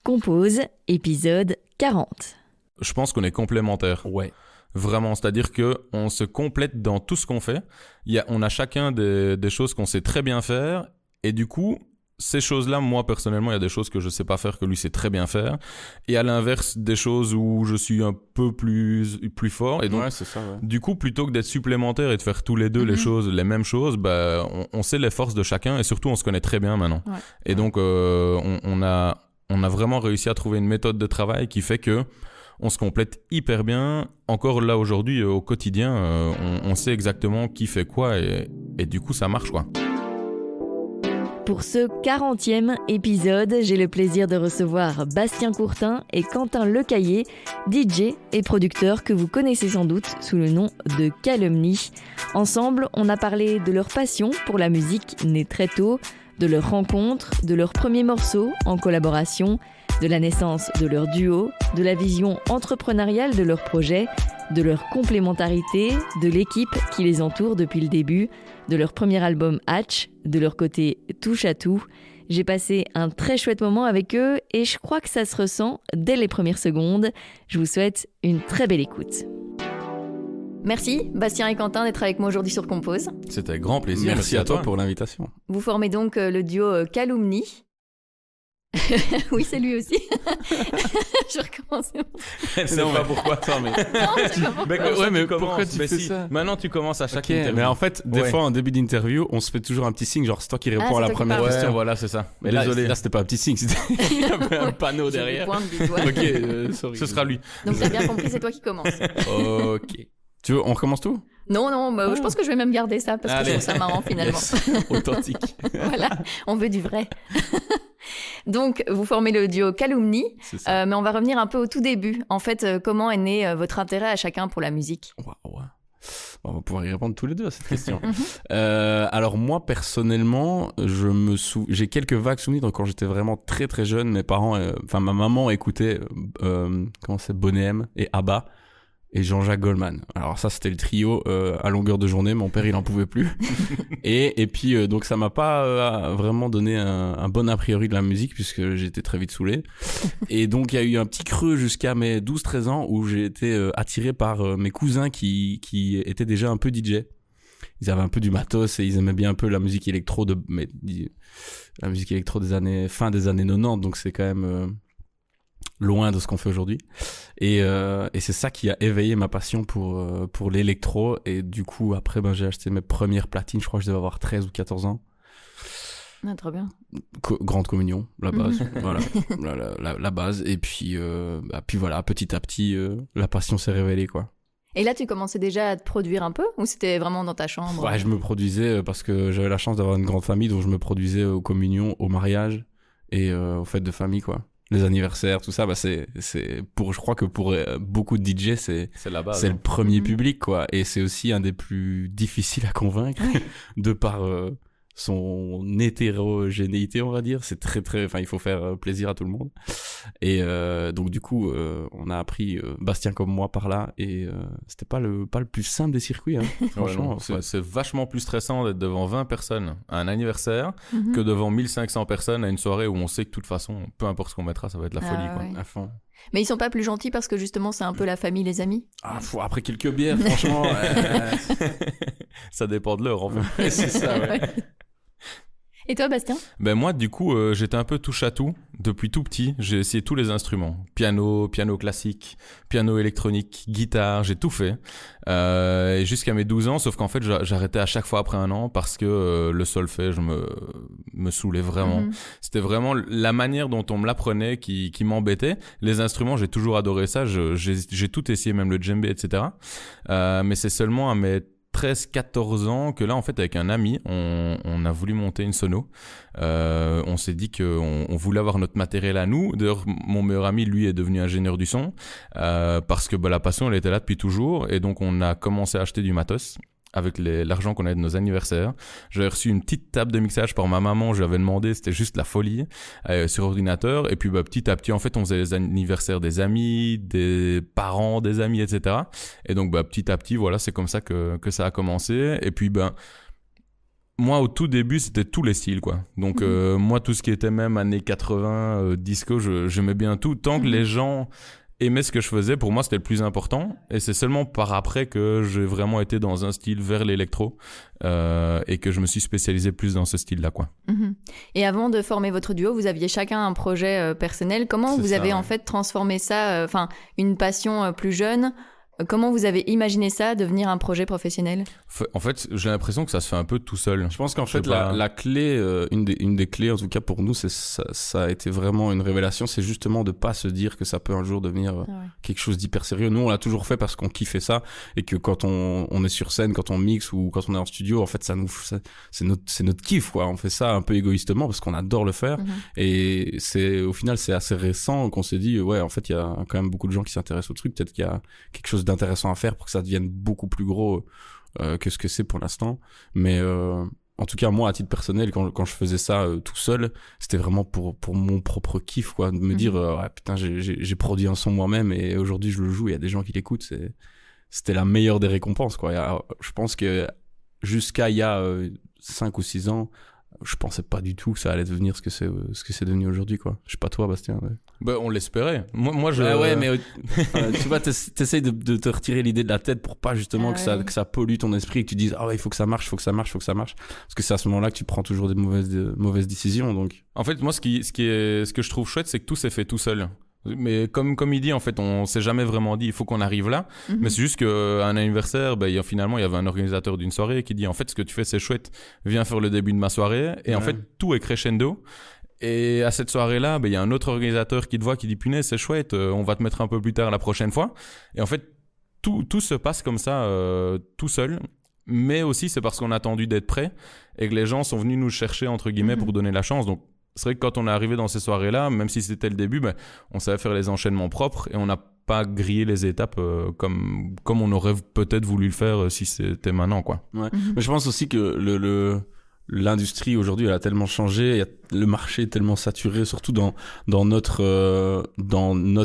Compose, épisode 40. Je pense qu'on est complémentaires. Ouais. Vraiment, c'est-à-dire qu'on se complète dans tout ce qu'on fait. On a chacun des choses qu'on sait très bien faire. Et du coup, ces choses-là, moi, personnellement, il y a des choses que je ne sais pas faire que lui sait très bien faire. Et à l'inverse, des choses où je suis un peu plus fort. Et donc, ouais, c'est ça, ouais. Du coup, plutôt que d'être supplémentaires et de faire tous les deux les mêmes choses, on sait les forces de chacun. Et surtout, on se connaît très bien maintenant. Ouais. Et donc, on a vraiment réussi à trouver une méthode de travail qui fait que on se complète hyper bien. Encore là aujourd'hui, au quotidien, on sait exactement qui fait quoi et du coup ça marche quoi. Pour ce 40e épisode, j'ai le plaisir de recevoir Bastien Courtin et Quentin Lecaillé, DJ et producteurs que vous connaissez sans doute sous le nom de Calumnie. Ensemble, on a parlé de leur passion pour la musique née très tôt, de leur rencontre, de leurs premiers morceaux en collaboration, de la naissance de leur duo, de la vision entrepreneuriale de leur projet, de leur complémentarité, de l'équipe qui les entoure depuis le début, de leur premier album Hatch, de leur côté touche à tout. J'ai passé un très chouette moment avec eux et je crois que ça se ressent dès les premières secondes. Je vous souhaite une très belle écoute. Merci Bastien et Quentin d'être avec moi aujourd'hui sur Compose. C'était avec grand plaisir. Merci à toi pour l'invitation. Vous formez donc le duo Calumnie. Oui, c'est lui aussi. Je recommence. Elle sait pas pourquoi. Attends, mais... Non, je sais pas pourquoi. Ouais, mais pourquoi tu fais ça? Maintenant, tu commences à chaque Ok, interview. mais en fait, des fois, en début d'interview, on se fait toujours un petit signe, genre c'est toi qui réponds c'est à la toi qui première parles. question. Ouais, voilà, c'est ça. Mais désolé. là, c'était pas un petit signe, c'était il y avait un panneau Je derrière. pointe du doigt. Ok, sorry. Ce sera lui. Donc t'as bien compris, c'est toi qui commence. Ok. Tu veux, on recommence tout? Non, je pense que je vais même garder ça parce que je Allez. trouve ça marrant finalement. Yes. Authentique. Voilà, on veut du vrai. Donc, vous formez le duo Calumnie, C'est ça. mais on va revenir un peu au tout début. En fait, comment est né votre intérêt à chacun pour la musique? Waouh. On va pouvoir y répondre tous les deux à cette question. Alors moi personnellement, j'ai quelques vagues souvenirs quand j'étais vraiment très très jeune. Mes parents, ma maman écoutait Boney M et ABBA et Jean-Jacques Goldman. Alors ça c'était le trio à longueur de journée. Mon père il en pouvait plus. et puis donc ça m'a pas vraiment donné un bon a priori de la musique puisque j'étais très vite saoulé. Et donc il y a eu un petit creux jusqu'à mes 12-13 ans où j'ai été attiré par mes cousins qui étaient déjà un peu DJ. Ils avaient un peu du matos et ils aimaient bien un peu la musique électro la musique électro fin des années 90, donc c'est quand même loin de ce qu'on fait aujourd'hui. Et c'est ça qui a éveillé ma passion pour l'électro. Et du coup, après, j'ai acheté mes premières platines. Je crois que je devais avoir 13 ou 14 ans. Ah, trop bien. Grande communion, la base. Voilà, la base. Et puis voilà, petit à petit, la passion s'est révélée, quoi. Et là, tu commençais déjà à te produire un peu ou c'était vraiment dans ta chambre? Ouais, je me produisais parce que j'avais la chance d'avoir une grande famille, donc je me produisais aux communions, au mariage et aux fêtes de famille, quoi. Les anniversaires, tout ça, je crois que pour beaucoup de DJ, c'est la base. le premier public, quoi. Et c'est aussi un des plus difficiles à convaincre de par son hétérogénéité, on va dire. C'est il faut faire plaisir à tout le monde. Et donc du coup, on a appris Bastien comme moi par là, et c'était pas le plus simple des circuits, hein. Franchement. C'est vachement plus stressant d'être devant 20 personnes à un anniversaire que devant 1500 personnes à une soirée où on sait que de toute façon, peu importe ce qu'on mettra, ça va être la folie, quoi. Ouais. À fond. Mais ils sont pas plus gentils parce que justement, c'est un peu la famille, les amis? Après quelques bières, franchement. Ça dépend de l'heure, en fait. C'est ça, ouais. Et toi, Bastien? Moi, du coup, j'étais un peu touche à tout. Depuis tout petit, j'ai essayé tous les instruments. Piano classique, piano électronique, guitare, j'ai tout fait. Et jusqu'à mes 12 ans, sauf qu'en fait, j'arrêtais à chaque fois après un an parce que le solfège me saoulait vraiment. C'était vraiment la manière dont on me l'apprenait qui m'embêtait. Les instruments, j'ai toujours adoré ça. J'ai tout essayé, même le djembé, etc. Mais c'est seulement à mes 13-14 ans que là, en fait, avec un ami, on a voulu monter une sono. On s'est dit qu'on voulait avoir notre matériel à nous. D'ailleurs, mon meilleur ami, lui, est devenu ingénieur du son parce que la passion, elle était là depuis toujours. Et donc, on a commencé à acheter du matos avec l'argent qu'on avait de nos anniversaires. J'avais reçu une petite table de mixage par ma maman, je lui avais demandé, c'était juste la folie, sur ordinateur. Et puis petit à petit, en fait, on faisait les anniversaires des amis, des parents des amis, etc. Et donc petit à petit, voilà, c'est comme ça que ça a commencé. Et puis moi, au tout début, c'était tous les styles, quoi. Donc, moi, tout ce qui était même années 80, disco, j'aimais bien tout. Tant que les gens aimaient ce que je faisais, pour moi, c'était le plus important. Et c'est seulement par après que j'ai vraiment été dans un style vers l'électro et que je me suis spécialisé plus dans ce style-là, quoi. Et avant de former votre duo, vous aviez chacun un projet personnel. Comment vous avez en fait transformé ça, une passion plus jeune? Comment vous avez imaginé ça, devenir un projet professionnel? En fait, j'ai l'impression que ça se fait un peu tout seul. Je pense qu'en fait, la clé, une des clés, en tout cas pour nous, ça a été vraiment une révélation, c'est justement de pas se dire que ça peut un jour devenir quelque chose d'hyper sérieux. Nous, on l'a toujours fait parce qu'on kiffait ça et que quand on est sur scène, quand on mixe ou quand on est en studio, en fait, c'est notre kiff, quoi. On fait ça un peu égoïstement parce qu'on adore le faire. Et au final, c'est assez récent qu'on s'est dit, ouais, en fait, il y a quand même beaucoup de gens qui s'intéressent au truc. Peut-être qu'il y a quelque chose d'intéressant à faire pour que ça devienne beaucoup plus gros que ce que c'est pour l'instant. Mais en tout cas, moi, à titre personnel, quand je faisais ça tout seul, c'était vraiment pour mon propre kiff, quoi, de me dire ouais, putain, j'ai produit un son moi-même et aujourd'hui je le joue, il y a des gens qui l'écoutent, c'était la meilleure des récompenses, quoi. Je pense que jusqu'à il y a 5 ou 6 ans, je pensais pas du tout que ça allait devenir ce que c'est devenu aujourd'hui, quoi. Je sais pas toi, Bastien. Mais... Bah, on l'espérait. Moi je... Ouais, mais tu vois, t'essayes de te retirer l'idée de la tête pour pas justement que ça pollue ton esprit et que tu dises ah ouais, il faut que ça marche. Parce que c'est à ce moment-là que tu prends toujours des mauvaises décisions, donc. En fait, moi, ce que je trouve chouette, c'est que tout s'est fait tout seul. Mais comme il dit, en fait, on s'est jamais vraiment dit il faut qu'on arrive là. Mais c'est juste qu'à un anniversaire, finalement, il y avait un organisateur d'une soirée qui dit en fait, ce que tu fais, c'est chouette, viens faire le début de ma soirée. Et en fait, tout est crescendo. Et à cette soirée-là, il y a un autre organisateur qui te voit, qui dit punaise, c'est chouette, on va te mettre un peu plus tard la prochaine fois. Et en fait, tout se passe comme ça, tout seul. Mais aussi, c'est parce qu'on a attendu d'être prêt et que les gens sont venus nous chercher, entre guillemets, pour donner la chance. Donc, c'est vrai que quand on est arrivé dans ces soirées-là, même si c'était le début, on savait faire les enchaînements propres et on n'a pas grillé les étapes comme on aurait peut-être voulu le faire si c'était maintenant, quoi. Ouais. Mais je pense aussi que l'industrie aujourd'hui, elle a tellement changé, le marché est tellement saturé, surtout dans notre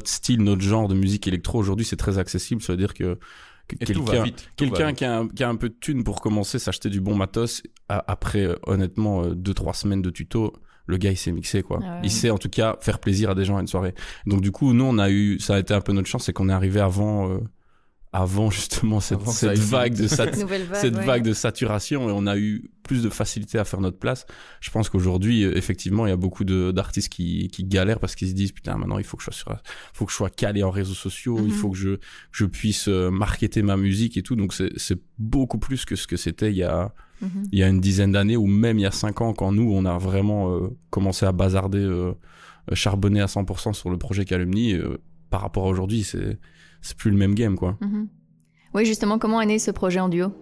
style, notre genre de musique électro. Aujourd'hui, c'est très accessible. Ça veut dire que quelqu'un qui a un peu de thune pour commencer, s'acheter du bon matos, après honnêtement 2-3 semaines de tuto, le gars il sait mixer, quoi. Il sait en tout cas faire plaisir à des gens à une soirée. Donc du coup, nous ça a été un peu notre chance, c'est qu'on est arrivé avant justement cette vague de saturation, et on a eu plus de facilité à faire notre place. Je pense qu'aujourd'hui, effectivement, il y a beaucoup d'artistes qui galèrent parce qu'ils se disent putain, maintenant il faut que je sois calé en réseaux sociaux, il faut que je puisse marketer ma musique et tout. Donc c'est beaucoup plus que ce que c'était il y a une dizaine d'années, ou même il y a 5 ans, quand nous on a vraiment commencé à bazarder, charbonner à 100% sur le projet Calumny. Par rapport à aujourd'hui, c'est plus le même game, quoi. Oui, justement, comment est né ce projet en duo?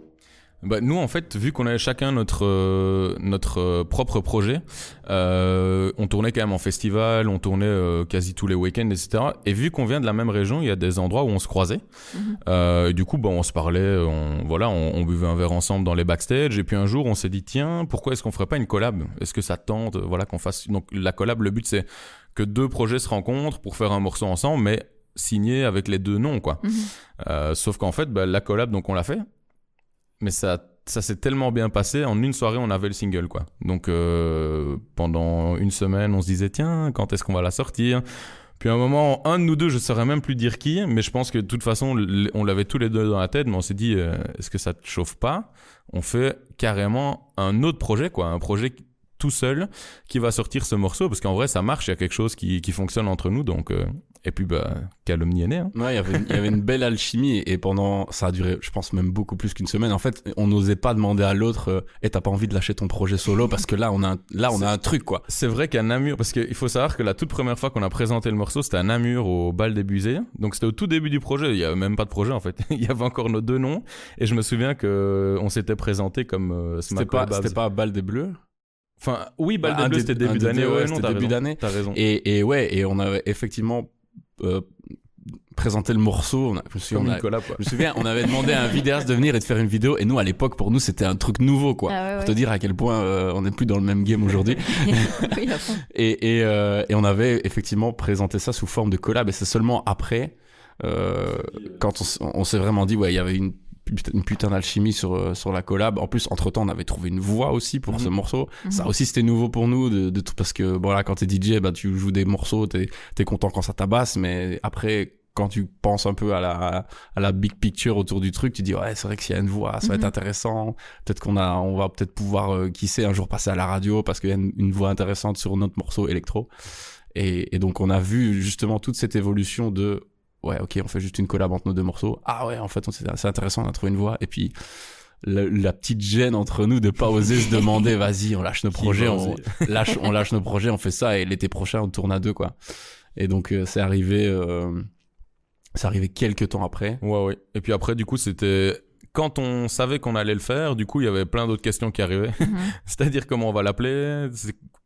Nous, en fait, vu qu'on avait chacun notre propre projet, on tournait quand même en festival, on tournait quasi tous les week-ends, etc. Et vu qu'on vient de la même région, il y a des endroits où on se croisait. Et du coup, on se parlait, on buvait un verre ensemble dans les backstage. Et puis un jour, on s'est dit, tiens, pourquoi est-ce qu'on ferait pas une collab? Est-ce que ça tente, qu'on fasse... Donc la collab, le but, c'est que 2 projets se rencontrent pour faire un morceau ensemble, mais signé avec les 2 noms, quoi. Sauf qu'en fait, la collab, donc on l'a fait. Mais ça s'est tellement bien passé, en une soirée, on avait le single, quoi. Donc, pendant une semaine, on se disait, tiens, quand est-ce qu'on va la sortir? Puis à un moment, un de nous deux, je ne saurais même plus dire qui, mais je pense que de toute façon, on l'avait tous les 2 dans la tête, mais on s'est dit, est-ce que ça te chauffe pas? On fait carrément un autre projet, quoi. Un projet tout seul qui va sortir ce morceau, parce qu'en vrai, ça marche, il y a quelque chose qui fonctionne entre nous, donc... Et puis, Calumny est né. Hein. Ouais, il y avait une belle alchimie, et ça a duré, je pense, même beaucoup plus qu'une semaine. En fait, on n'osait pas demander à l'autre, t'as pas envie de lâcher ton projet solo, parce que là, on a un truc, quoi. C'est vrai qu'à Namur, parce qu'il faut savoir que la toute première fois qu'on a présenté le morceau, c'était à Namur, au bal des Busées. Donc, c'était au tout début du projet. Il y avait même pas de projet, en fait. Il y avait encore nos 2 noms. Et je me souviens qu'on s'était présenté comme C'était pas Bal des Bleus? Enfin, oui, Bal des Bleus, c'était début d'année. Ouais, non, c'était début d'année. T'as raison. Et on avait effectivement présenter le morceau. Je me souviens, on avait demandé à un vidéaste de venir et de faire une vidéo, et nous, à l'époque, pour nous, c'était un truc nouveau, quoi. Pour te dire à quel point on n'est plus dans le même game aujourd'hui. Oui, et on avait effectivement présenté ça sous forme de collab, et c'est seulement après, quand on s'est vraiment dit, il y avait une une putain d'alchimie sur la collab. En plus, entre-temps, on avait trouvé une voix aussi pour ce morceau. Ça aussi, c'était nouveau pour nous de tout, parce que bon, là, quand t'es DJ, bah, tu joues des morceaux, t'es content quand ça tabasse, mais après, quand tu penses un peu à la big picture autour du truc, tu dis ouais, c'est vrai que s'il y a une voix, ça va être intéressant. Peut-être on va peut-être pouvoir, qui sait, un jour passer à la radio parce qu'il y a une voix intéressante sur notre morceau électro. Et donc on a vu justement toute cette évolution de ouais, ok, on fait juste une collab entre nos 2 morceaux. Ah ouais, en fait, c'est intéressant, on a trouvé une voix. Et puis la petite gêne entre nous de pas oser se demander vas-y, on lâche nos projets, on lâche nos projets, on fait ça, et l'été prochain on tourne à 2, quoi. Et donc c'est arrivé quelques temps après. Ouais. Et puis après, du coup, c'était quand on savait qu'on allait le faire, du coup, il y avait plein d'autres questions qui arrivaient. C'est-à-dire comment on va l'appeler,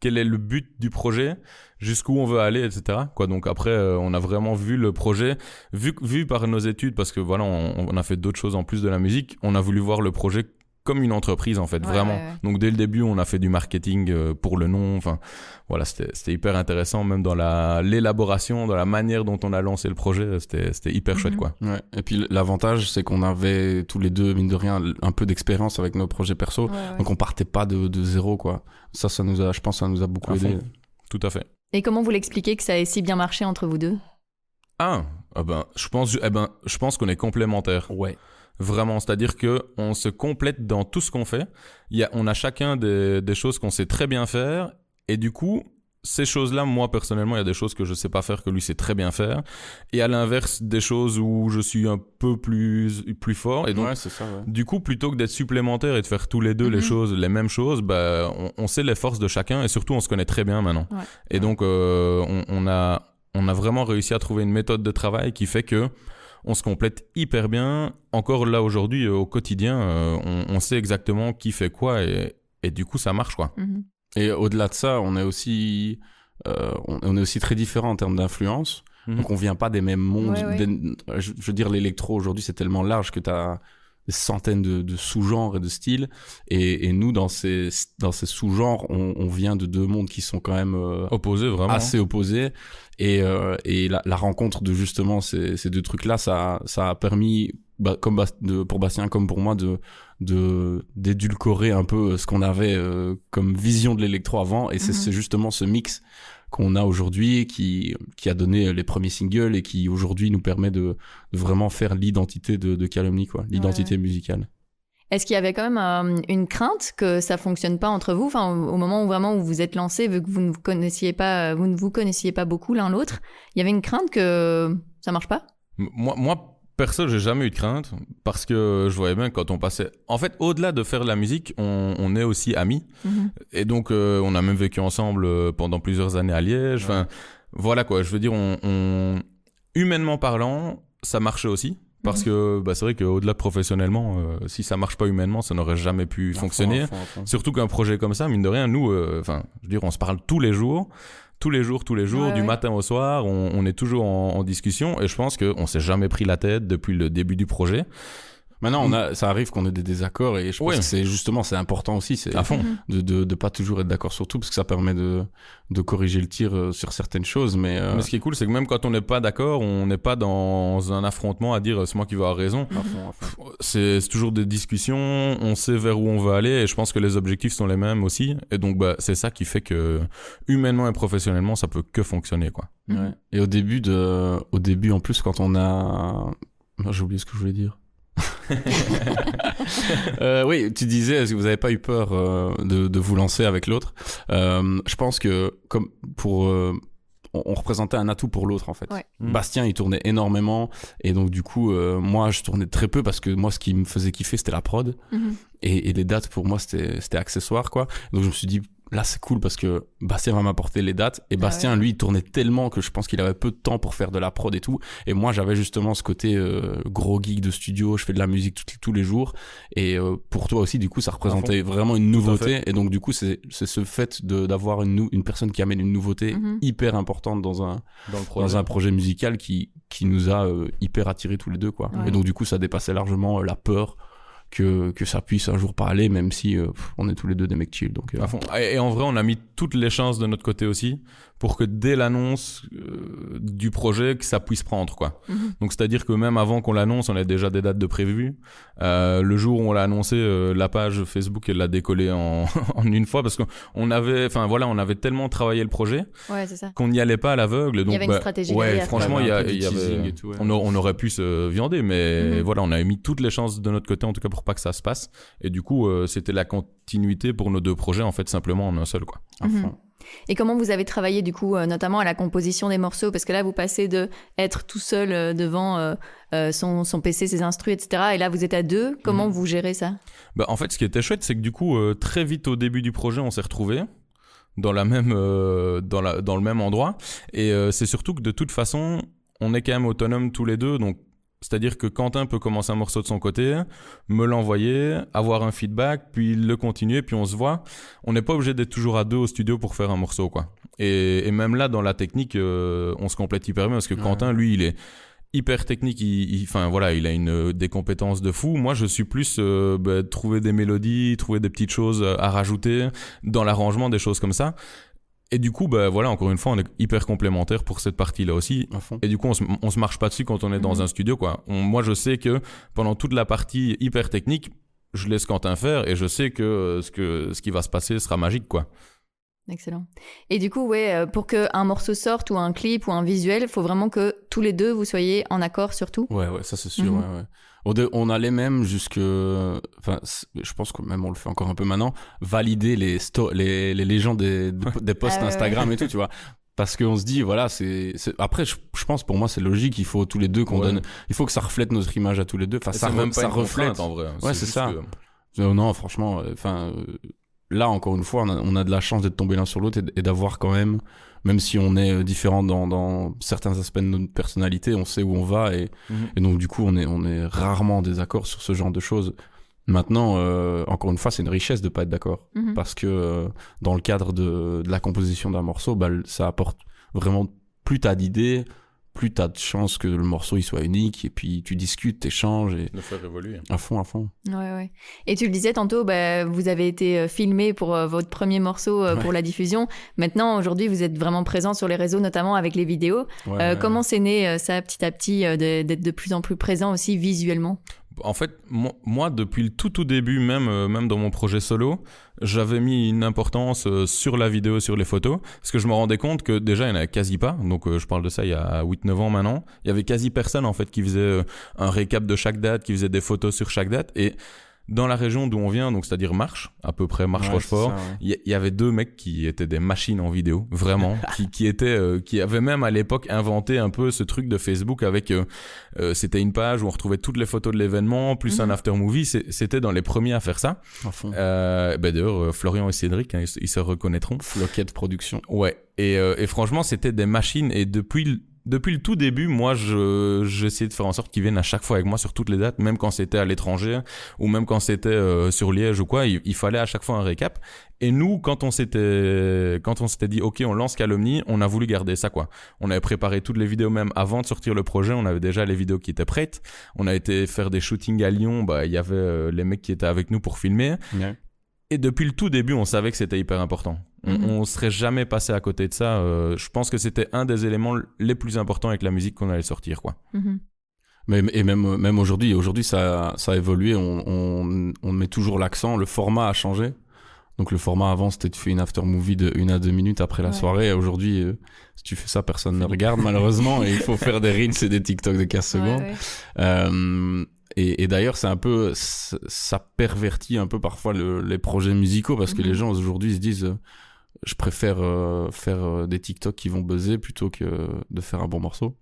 quel est le but du projet, jusqu'où on veut aller, etc. Quoi. Donc après, on a vraiment vu le projet, vu par nos études, parce que voilà, on a fait d'autres choses en plus de la musique. On a voulu voir le projet comme une entreprise, en fait, vraiment. Ouais. Donc dès le début, on a fait du marketing pour le nom. Enfin, voilà, c'était hyper intéressant, même dans l'élaboration, dans la manière dont on a lancé le projet, c'était hyper chouette, quoi. Ouais. Et puis l'avantage, c'est qu'on avait tous les deux, mine de rien, un peu d'expérience avec nos projets perso. Ouais. Donc on partait pas de zéro, quoi. Ça nous a, je pense, ça nous a beaucoup aidé. Tout à fait. Et comment vous l'expliquez que ça ait si bien marché entre vous deux ? Je pense qu'on est complémentaires. Ouais. Vraiment, c'est-à-dire que on se complète dans tout ce qu'on fait. On a chacun des choses qu'on sait très bien faire, et du coup, ces choses-là, moi personnellement, il y a des choses que je sais pas faire que lui sait très bien faire, et à l'inverse, des choses où je suis un peu plus fort. Et donc, ouais, c'est ça, ouais. Du coup, plutôt que d'être supplémentaires et de faire tous les deux les mêmes choses, bah, on sait les forces de chacun, et surtout, on se connaît très bien maintenant. Ouais. Et donc, on a vraiment réussi à trouver une méthode de travail qui fait que on se complète hyper bien. Encore là, aujourd'hui, au quotidien, on sait exactement qui fait quoi, et du coup, ça marche, quoi. Et au-delà de ça, on est aussi très différents en termes d'influence. Donc, on vient pas des mêmes mondes. Ouais. Je veux dire, l'électro, aujourd'hui, c'est tellement large que tu as des centaines de sous-genres et de styles. Et nous, dans ces sous-genres, on vient de 2 mondes qui sont quand même opposés, vraiment. Assez opposés. Et la rencontre de justement ces 2 trucs-là, ça a permis, pour Bastien comme pour moi, d'édulcorer un peu ce qu'on avait comme vision de l'électro avant. Et c'est justement ce mix qu'on a aujourd'hui qui a donné les premiers singles et qui aujourd'hui nous permet de vraiment faire l'identité de Calomnie, quoi, l'identité musicale. Est-ce qu'il y avait quand même une crainte que ça fonctionne pas entre vous, enfin au moment où vraiment vous vous êtes lancés, vu que vous ne vous connaissiez pas beaucoup l'un l'autre, il y avait une crainte que ça marche pas ? Moi perso, j'ai jamais eu de crainte, parce que je voyais bien quand on passait... En fait, au-delà de faire de la musique, on est aussi amis. Et donc, on a même vécu ensemble pendant plusieurs années à Liège. Ouais. Enfin, voilà, quoi. Je veux dire, humainement parlant, ça marchait aussi. Parce que c'est vrai qu'au-delà de professionnellement, si ça marche pas humainement, ça n'aurait jamais pu fonctionner. Surtout qu'un projet comme ça, mine de rien, nous, je veux dire, on se parle tous les jours, du matin au soir, on est toujours en discussion, et je pense qu'on s'est jamais pris la tête depuis le début du projet. Maintenant, ça arrive qu'on ait des désaccords, et je pense que c'est important aussi, c'est à fond de pas toujours être d'accord sur tout, parce que ça permet de corriger le tir sur certaines choses. Mais ce qui est cool, c'est que même quand on n'est pas d'accord, on n'est pas dans un affrontement à dire c'est moi qui vais avoir raison. À fond. C'est toujours des discussions, on sait vers où on veut aller, et je pense que les objectifs sont les mêmes aussi. Et donc, c'est ça qui fait que humainement et professionnellement, ça peut que fonctionner, quoi. Ouais. Et au début, en plus, quand on a... J'ai oublié ce que je voulais dire. Oui, tu disais, est-ce que vous n'avez pas eu peur de vous lancer avec l'autre ? Je pense que comme on représentait un atout pour l'autre, en fait. Ouais. Bastien, il tournait énormément, et donc du coup, moi, je tournais très peu, parce que moi, ce qui me faisait kiffer, c'était la prod, et les dates, pour moi, c'était accessoire, quoi. Donc je me suis dit, là, c'est cool, parce que Bastien va m'apporter les dates, et Bastien, lui, il tournait tellement que je pense qu'il avait peu de temps pour faire de la prod et tout, et moi, j'avais justement ce côté gros geek de studio, je fais de la musique tous les jours, et pour toi aussi, du coup, ça représentait vraiment une nouveauté, et donc du coup, c'est ce fait d'avoir une personne qui amène une nouveauté hyper importante dans un projet musical qui nous a hyper attirés tous les deux, quoi. Ouais. Et donc du coup, ça dépassait largement la peur que ça puisse un jour parler, même si on est tous les deux des mecs chill. Donc, à fond. Et en vrai, on a mis toutes les chances de notre côté aussi pour que dès l'annonce du projet, que ça puisse prendre, quoi. Donc, c'est-à-dire que même avant qu'on l'annonce, on a déjà des dates de prévues. Le jour où on l'a annoncé, la page Facebook, elle l'a décollé en une fois parce qu'on avait, enfin voilà, on avait tellement travaillé le projet c'est ça. qu'on n'y allait pas à l'aveugle. Donc, il y avait une stratégie derrière. Franchement, il y avait, et tout, on aurait pu se viander, mais voilà, on avait mis toutes les chances de notre côté, en tout cas pour pas que ça se passe. Et du coup, c'était la continuité pour nos deux projets, en fait, simplement en un seul, quoi. À fond. Et comment vous avez travaillé du coup, notamment à la composition des morceaux? Parce que là, vous passez de être tout seul devant son PC, ses instrus, etc. Et là, vous êtes à deux. Comment vous gérez ça? En fait, ce qui était chouette, c'est que du coup, très vite au début du projet, on s'est retrouvés dans la même, dans le même endroit. Et c'est surtout que de toute façon, on est quand même autonomes tous les deux. Donc, c'est-à-dire que Quentin peut commencer un morceau de son côté, me l'envoyer, avoir un feedback, puis le continuer, puis on se voit. On n'est pas obligé d'être toujours à deux au studio pour faire un morceau, quoi. Et même là, dans la technique, on se complète hyper bien parce que Quentin, lui, il est hyper technique. Enfin voilà, il a des compétences de fou. Moi, je suis plus trouver des mélodies, trouver des petites choses à rajouter dans l'arrangement, des choses comme ça. Et du coup, voilà, encore une fois, on est hyper complémentaires pour cette partie-là aussi. Et du coup, on se marche pas dessus quand on est dans un studio, quoi. Moi, je sais que pendant toute la partie hyper technique, je laisse Quentin faire et je sais que ce qui va se passer sera magique, quoi. Excellent. Et du coup, pour qu'un morceau sorte ou un clip ou un visuel, il faut vraiment que tous les deux, vous soyez en accord sur tout. Ouais, ça c'est sûr, On allait même jusque... Enfin, je pense que même on le fait encore un peu maintenant, valider les légendes des posts Instagram et tout, tu vois. Parce qu'on se dit, voilà, après, je pense, pour moi, c'est logique, il faut tous les deux qu'on donne... Il faut que ça reflète notre image à tous les deux. Enfin, ça reflète. En vrai. Ouais, c'est ça. Non, franchement, là, encore une fois, on a de la chance d'être tombés l'un sur l'autre et d'avoir quand même si on est différents dans certains aspects de notre personnalité, on sait où on va et donc du coup, on est rarement en désaccord sur ce genre de choses. Maintenant, encore une fois, c'est une richesse de pas être d'accord parce que dans le cadre de la composition d'un morceau, ça apporte vraiment plus t'as d'idées, plus t'as de chances que le morceau il soit unique et puis tu discutes, t'échanges et le faire évoluer à fond. Ouais. Et tu le disais tantôt, vous avez été filmé pour votre premier morceau pour la diffusion. Maintenant, aujourd'hui, vous êtes vraiment présent sur les réseaux, notamment avec les vidéos. Comment c'est né ça petit à petit d'être de plus en plus présent aussi visuellement? En fait, moi, depuis le tout début, même dans mon projet solo, j'avais mis une importance sur la vidéo, sur les photos, parce que je me rendais compte que déjà, il n'y en avait quasi pas. Donc, je parle de ça il y a 8-9 ans maintenant. Il y avait quasi personne, en fait, qui faisait un récap de chaque date, qui faisait des photos sur chaque date. Et dans la région d'où on vient, donc c'est-à-dire Marche, à peu près Marche-Rochefort, il y avait 2 mecs qui étaient des machines en vidéo, vraiment, qui avaient même à l'époque inventé un peu ce truc de Facebook avec, c'était une page où on retrouvait toutes les photos de l'événement, plus un after movie. C'était dans les premiers à faire ça. À fond. D'ailleurs, Florian et Cédric, hein, ils se reconnaîtront. Floquette Production. Ouais. Et franchement, c'était des machines. Et depuis le tout début, moi, j'essayais de faire en sorte qu'ils viennent à chaque fois avec moi sur toutes les dates, même quand c'était à l'étranger ou même quand c'était sur Liège ou quoi, il fallait à chaque fois un récap. Et nous, quand on s'était dit, OK, on lance Calomnie, on a voulu garder ça, quoi. On avait préparé toutes les vidéos même avant de sortir le projet, on avait déjà les vidéos qui étaient prêtes. On a été faire des shootings à Lyon, il y avait les mecs qui étaient avec nous pour filmer. Ouais. Et depuis le tout début, on savait que c'était hyper important. On serait jamais passé à côté de ça. Je pense que c'était un des éléments les plus importants avec la musique qu'on allait sortir, quoi. Mais même aujourd'hui, ça a évolué. On met toujours l'accent. Le format a changé. Donc le format avant, c'était tu fais une after movie de 1 à 2 minutes après la soirée. Aujourd'hui, si tu fais ça, personne ne regarde malheureusement. Et il faut faire des reels et des TikTok de 15 secondes. Et d'ailleurs, c'est un peu, ça pervertit un peu parfois les projets musicaux parce que les gens aujourd'hui se disent, je préfère faire des TikTok qui vont buzzer plutôt que de faire un bon morceau.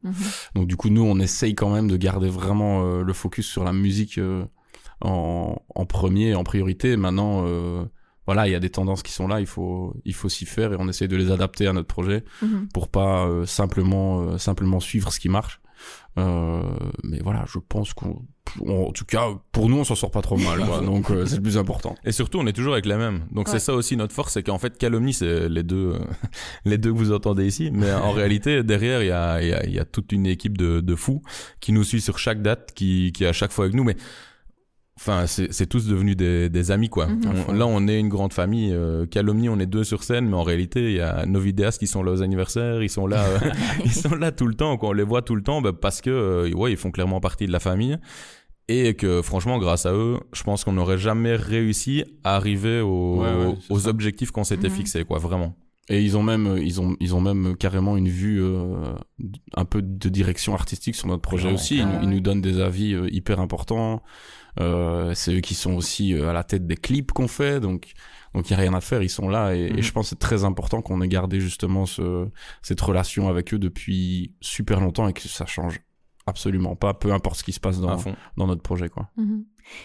Donc du coup, nous, on essaye quand même de garder vraiment le focus sur la musique en premier, en priorité. Maintenant, voilà, il y a des tendances qui sont là, il faut s'y faire et on essaye de les adapter à notre projet pour pas simplement suivre ce qui marche. Mais voilà, je pense en tout cas, pour nous, on s'en sort pas trop mal, quoi. Donc c'est le plus important. Et surtout, on est toujours avec la même. Donc c'est ça aussi notre force, c'est qu'en fait, Calomnie, c'est les deux que vous entendez ici. Mais en réalité, derrière, il y a toute une équipe de fous qui nous suit sur chaque date, qui est à chaque fois avec nous. Mais Enfin, c'est tous devenus des amis, quoi. Là, on est une grande famille. Calomnie, on est 2 sur scène, mais en réalité, il y a nos vidéastes qui sont là aux anniversaires, ils sont là, ils sont là tout le temps, quoi. On les voit tout le temps, parce que, ils font clairement partie de la famille. Et que, franchement, grâce à eux, je pense qu'on n'aurait jamais réussi à arriver aux objectifs qu'on s'était fixés, quoi, vraiment. Et ils ont même carrément une vue un peu de direction artistique sur notre projet aussi. Ils nous donnent des avis hyper importants. C'est eux qui sont aussi à la tête des clips qu'on fait, donc il y a rien à faire. Ils sont là et je pense que c'est très important qu'on ait gardé justement cette relation avec eux depuis super longtemps et que ça change absolument pas, peu importe ce qui se passe dans notre projet, quoi.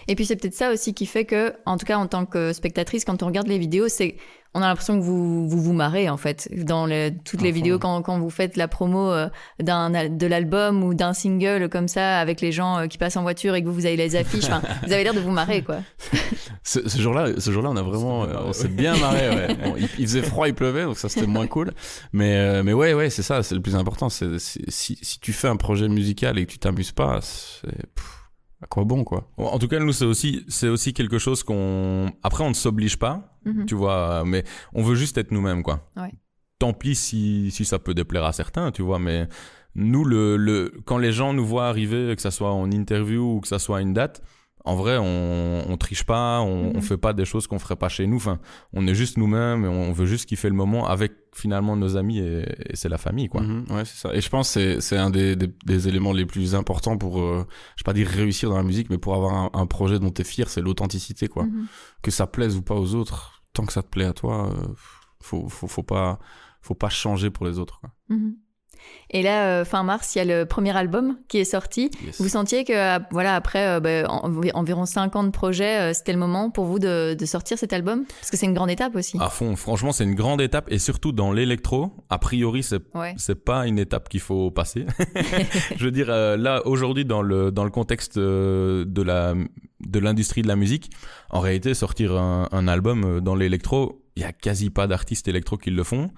Et puis c'est peut-être ça aussi qui fait que, en tout cas en tant que spectatrice, quand on regarde les vidéos, on a l'impression que vous marrez en fait dans toutes les vidéos quand vous faites la promo de l'album ou d'un single comme ça avec les gens qui passent en voiture et que vous avez les affiches. Enfin, vous avez l'air de vous marrer, quoi. Ce jour-là, on a vraiment, on s'est bien marré. Ouais. Bon, il faisait froid, il pleuvait, donc ça c'était moins cool. Mais ouais, c'est ça, c'est le plus important. Si tu fais un projet musical et que tu t'amuses pas, à quoi bon, quoi. En tout cas, nous, c'est aussi quelque chose après, on ne s'oblige pas, tu vois, mais on veut juste être nous-mêmes, quoi. Ouais. Tant pis si ça peut déplaire à certains, tu vois, mais nous, quand les gens nous voient arriver, que ça soit en interview ou que ça soit à une date, en vrai, on triche pas, on fait pas des choses qu'on ferait pas chez nous. Enfin, on est juste nous-mêmes et on veut juste kiffer le moment avec finalement nos amis et c'est la famille, quoi. Ouais, c'est ça. Et je pense que c'est un des éléments les plus importants pour, je vais pas dire réussir dans la musique, mais pour avoir un projet dont t'es fier, c'est l'authenticité, quoi. Que ça plaise ou pas aux autres, tant que ça te plaît à toi, faut pas changer pour les autres, quoi. Et là, fin mars, il y a le premier album qui est sorti. Yes. Vous sentiez que, après environ 5 ans de projet, c'était le moment pour vous de sortir cet album? Parce que c'est une grande étape aussi. À fond, franchement, c'est une grande étape. Et surtout dans l'électro, a priori, c'est pas une étape qu'il faut passer. Je veux dire, là, aujourd'hui, dans le contexte de l'industrie de la musique, en réalité, sortir un album dans l'électro, il y a quasi pas d'artistes électro qui le font.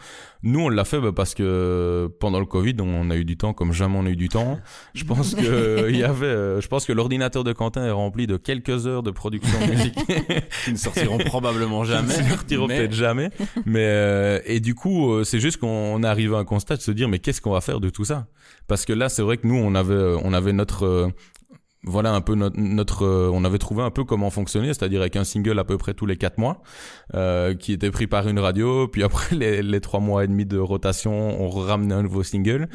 Nous, on l'a fait parce que pendant le Covid, on a eu du temps comme jamais on a eu du temps. Je pense que l'ordinateur de Quentin est rempli de quelques heures de production de musique qui ne sortiront probablement jamais. Qui ne sortiront peut-être jamais. Mais et du coup, c'est juste qu'on est arrivé à un constat de se dire mais qu'est-ce qu'on va faire de tout ça? Parce que là, c'est vrai que nous, on avait notre voilà un peu on avait trouvé un peu comment fonctionner, c'est-à-dire avec un single à peu près tous les 4 mois qui était pris par une radio, puis après les 3 mois et demi de rotation on ramenait un nouveau single.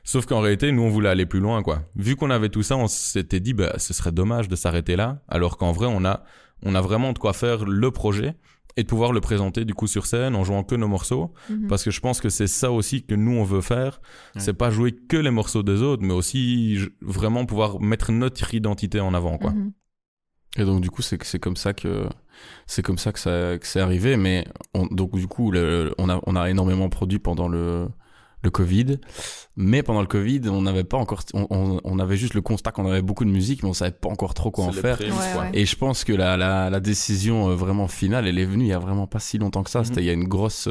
Sauf qu'en réalité nous on voulait aller plus loin, quoi. Vu qu'on avait tout ça, on s'était dit ce serait dommage de s'arrêter là, alors qu'en vrai on a vraiment de quoi faire le projet et de pouvoir le présenter du coup sur scène en jouant que nos morceaux, parce que je pense que c'est ça aussi que nous on veut faire. C'est pas jouer que les morceaux des autres, mais aussi vraiment pouvoir mettre notre identité en avant, quoi. Et donc du coup c'est comme ça que c'est arrivé. Mais donc du coup on a énormément produit pendant le Covid, mais pendant le Covid, on n'avait pas encore, on avait juste le constat qu'on avait beaucoup de musique, mais on savait pas encore trop quoi en faire. Et je pense que la décision vraiment finale, elle est venue il y a vraiment pas si longtemps que ça. C'était il y a une grosse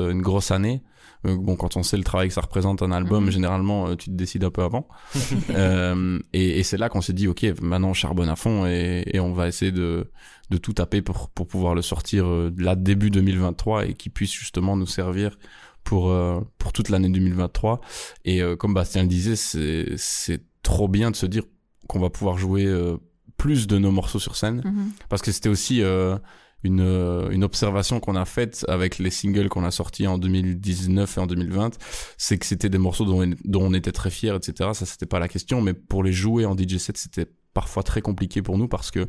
année. Bon, quand on sait le travail que ça représente un album, généralement, tu te décides un peu avant. Et c'est là qu'on s'est dit, ok, maintenant on charbonne à fond et on va essayer de tout taper pour pouvoir le sortir là début 2023 et qu'il puisse justement nous servir pour toute l'année 2023. Et comme Bastien le disait, c'est trop bien de se dire qu'on va pouvoir jouer plus de nos morceaux sur scène, parce que c'était aussi une observation qu'on a faite avec les singles qu'on a sortis en 2019 et en 2020, c'est que c'était des morceaux dont on était très fiers, etc. Ça, c'était pas la question, mais pour les jouer en DJ set, c'était parfois très compliqué pour nous parce que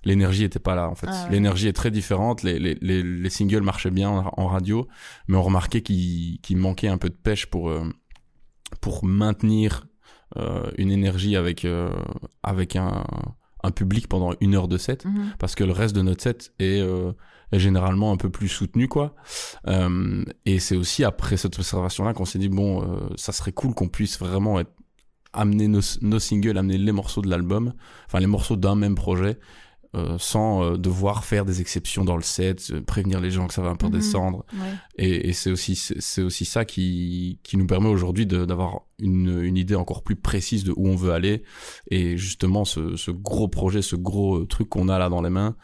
l'énergie était pas là, en fait. L'énergie est très différente. Les singles marchaient bien en radio, mais on remarquait qu'il manquait un peu de pêche pour maintenir une énergie avec un public pendant 1 heure de set, parce que le reste de notre set est généralement un peu plus soutenu, quoi. Et c'est aussi après cette observation-là qu'on s'est dit ça serait cool qu'on puisse vraiment amener nos singles, amener les morceaux de l'album, enfin les morceaux d'un même projet sans devoir faire des exceptions dans le set, prévenir les gens que ça va un peu descendre. Ouais. Et c'est aussi ça qui nous permet aujourd'hui d'avoir une idée encore plus précise de où on veut aller. Et justement, ce gros projet, ce gros truc qu'on a là dans les mains,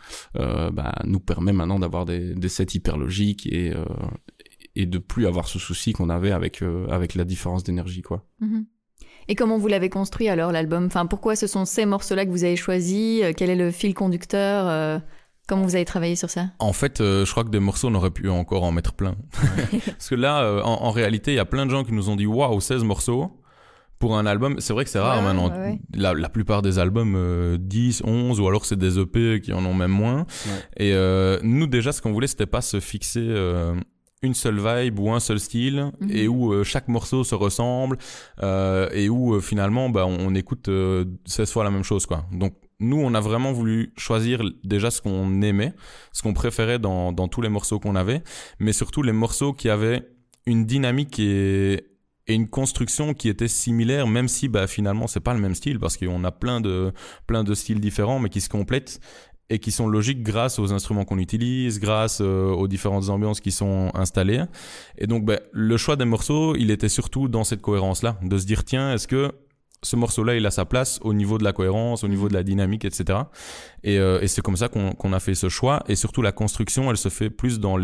nous permet maintenant d'avoir des sets hyper logiques et de plus avoir ce souci qu'on avait avec la différence d'énergie, quoi. Et comment vous l'avez construit alors, l'album ? Enfin, pourquoi ce sont ces morceaux-là que vous avez choisis ? Quel est le fil conducteur ? Comment vous avez travaillé sur ça ? En fait, je crois que des morceaux, on aurait pu encore en mettre plein. Parce que là, en réalité, il y a plein de gens qui nous ont dit « Waouh, 16 morceaux !» Pour un album, c'est vrai que c'est rare maintenant. Ouais. La plupart des albums, 10, 11, ou alors c'est des EP qui en ont même moins. Ouais. Et nous, déjà, ce qu'on voulait, c'était pas se fixer une seule vibe ou un seul style, et où chaque morceau se ressemble, et où finalement, on écoute 16 fois la même chose, quoi. Donc, nous, on a vraiment voulu choisir déjà ce qu'on aimait, ce qu'on préférait dans tous les morceaux qu'on avait, mais surtout les morceaux qui avaient une dynamique et une construction qui était similaire, même si finalement c'est pas le même style, parce qu'on a plein de styles différents mais qui se complètent et qui sont logiques grâce aux instruments qu'on utilise, grâce aux différentes ambiances qui sont installées. Et donc le choix des morceaux, il était surtout dans cette cohérence-là, de se dire tiens, est-ce que ce morceau-là, il a sa place au niveau de la cohérence, au niveau de la dynamique, etc. Et c'est comme ça qu'on a fait ce choix. Et surtout, la construction, elle se fait plus dans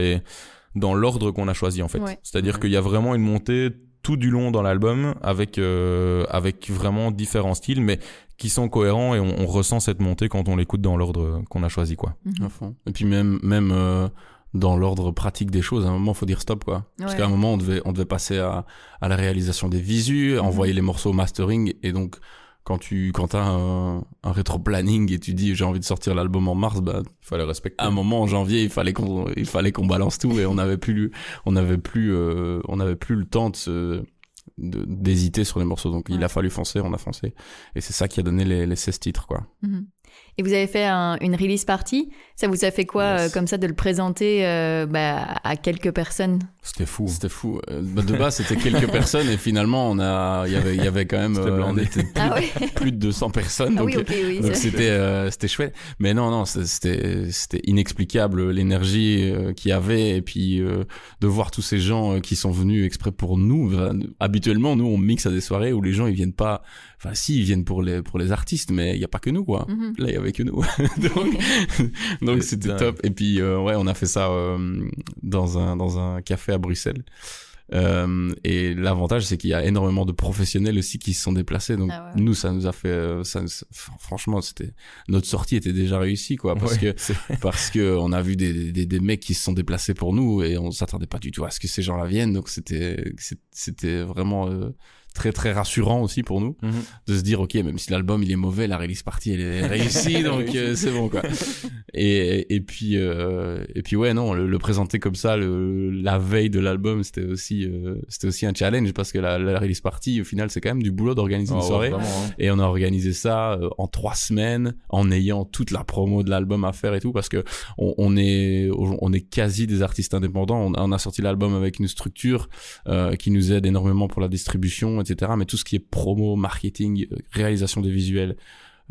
l'ordre qu'on a choisi, en fait. Ouais. C'est-à-dire qu'il y a vraiment une montée tout du long dans l'album avec vraiment différents styles, mais qui sont cohérents, et on ressent cette montée quand on l'écoute dans l'ordre qu'on a choisi, quoi. À fond. Et puis même dans l'ordre pratique des choses, à un moment, faut dire stop, quoi. Parce qu'à un moment, on devait passer à la réalisation des visus, envoyer les morceaux au mastering, et donc, quand t'as un rétro-planning et tu dis j'ai envie de sortir l'album en mars, il fallait respecter. À un moment, en janvier, il fallait qu'on balance tout, et on n'avait plus le temps d'hésiter sur les morceaux. Donc, il a fallu foncer, on a foncé. Et c'est ça qui a donné les 16 titres, quoi. Et vous avez fait une release party. Ça vous a fait quoi, comme ça, de le présenter à quelques personnes ? C'était fou. De base, c'était quelques personnes, et finalement, il y avait quand même on était plus de 200 personnes. Donc, donc c'était chouette. Mais non, c'était inexplicable l'énergie qu'il y avait, et puis de voir tous ces gens qui sont venus exprès pour nous. Habituellement, nous, on mixe à des soirées où les gens, ils viennent pas. Enfin, si, ils viennent pour les artistes, mais il y a pas que nous, quoi. Là, il y avait que nous. donc c'était top. Et puis on a fait ça dans un café à Bruxelles. Et l'avantage, c'est qu'il y a énormément de professionnels aussi qui se sont déplacés. Donc nous, ça nous a fait franchement, notre sortie était déjà réussie, quoi, parce que on a vu des mecs qui se sont déplacés pour nous, et on s'attendait pas du tout à ce que ces gens-là viennent. Donc c'était vraiment très très rassurant aussi pour nous de se dire ok, même si l'album il est mauvais, la release party elle est réussie, donc c'est bon, quoi. Et puis le présenter comme ça la veille de l'album, c'était aussi un challenge, parce que la release party au final c'est quand même du boulot d'organiser une soirée, vraiment, hein. Et on a organisé ça en 3 semaines en ayant toute la promo de l'album à faire et tout, parce que on est quasi des artistes indépendants. On a sorti l'album avec une structure qui nous aide énormément pour la distribution, etc. Mais tout ce qui est promo, marketing, réalisation des visuels,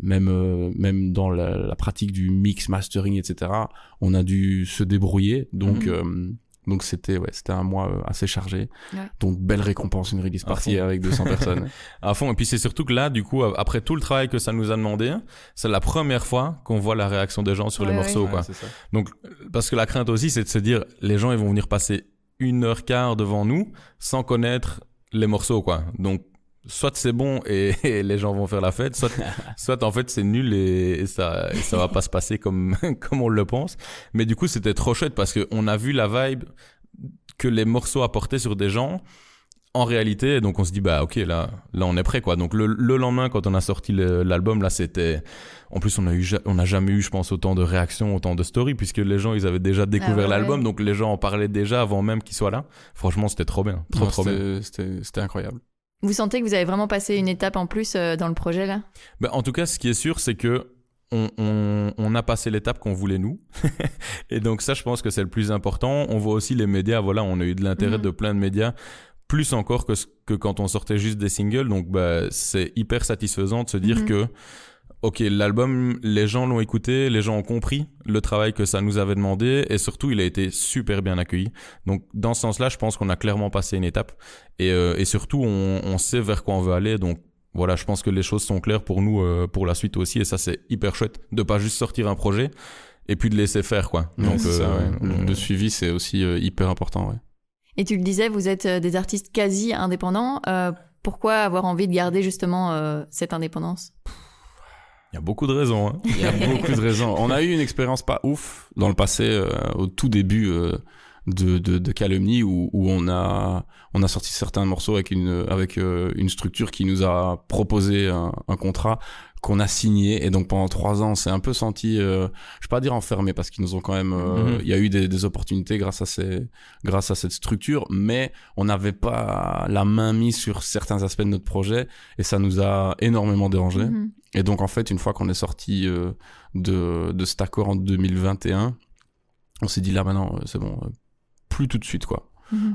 même dans la pratique du mix, mastering, etc., on a dû se débrouiller. Donc c'était un mois assez chargé. Donc belle récompense, une release party avec 200 personnes. À fond. Et puis c'est surtout que là, du coup, après tout le travail que ça nous a demandé, c'est la première fois qu'on voit la réaction des gens sur les morceaux, quoi. C'est ça. Donc, parce que la crainte aussi, c'est de se dire, les gens, ils vont venir passer 1h15 devant nous sans connaître les morceaux, quoi. Donc soit c'est bon et les gens vont faire la fête, soit en fait c'est nul et ça va pas se passer comme on le pense. Mais du coup c'était trop chouette, parce que on a vu la vibe que les morceaux apportaient sur des gens en réalité, donc on se dit ok, là on est prêt, quoi. Donc le lendemain, quand on a sorti l'album, là c'était, en plus on n'a jamais eu, je pense, autant de réactions, autant de stories, puisque les gens ils avaient déjà découvert l'album, donc les gens en parlaient déjà avant même qu'il soit là. Franchement c'était trop bien, trop bien. C'était incroyable. Vous sentez que vous avez vraiment passé une étape en plus dans le projet, là ? En tout cas, ce qui est sûr, c'est que on a passé l'étape qu'on voulait, nous. Et donc ça, je pense que c'est le plus important. On voit aussi les médias, on a eu de l'intérêt de plein de médias, plus encore que quand on sortait juste des singles. Donc c'est hyper satisfaisant de se dire que ok, l'album, les gens l'ont écouté, les gens ont compris le travail que ça nous avait demandé et surtout, il a été super bien accueilli. Donc, dans ce sens-là, je pense qu'on a clairement passé une étape et surtout, on sait vers quoi on veut aller. Donc, voilà, je pense que les choses sont claires pour nous, pour la suite aussi et ça, c'est hyper chouette de pas juste sortir un projet et puis de laisser faire, quoi. Donc, c'est ça, ouais. Le suivi, c'est aussi hyper important, ouais. Et tu le disais, vous êtes des artistes quasi indépendants. Pourquoi avoir envie de garder justement cette indépendance ? Il y a beaucoup de raisons. Hein. Il y a beaucoup de raisons. On a eu une expérience pas ouf dans le passé, au tout début de Calumny, où on a sorti certains morceaux avec une structure qui nous a proposé un contrat qu'on a signé, et donc pendant 3 ans on s'est un peu senti je vais pas dire enfermé parce qu'ils nous ont quand même il y a eu des opportunités grâce à cette structure, mais on n'avait pas la main mise sur certains aspects de notre projet et ça nous a énormément dérangé. Et donc en fait, une fois qu'on est sorti de cet accord en 2021, on s'est dit là maintenant c'est bon, plus tout de suite quoi.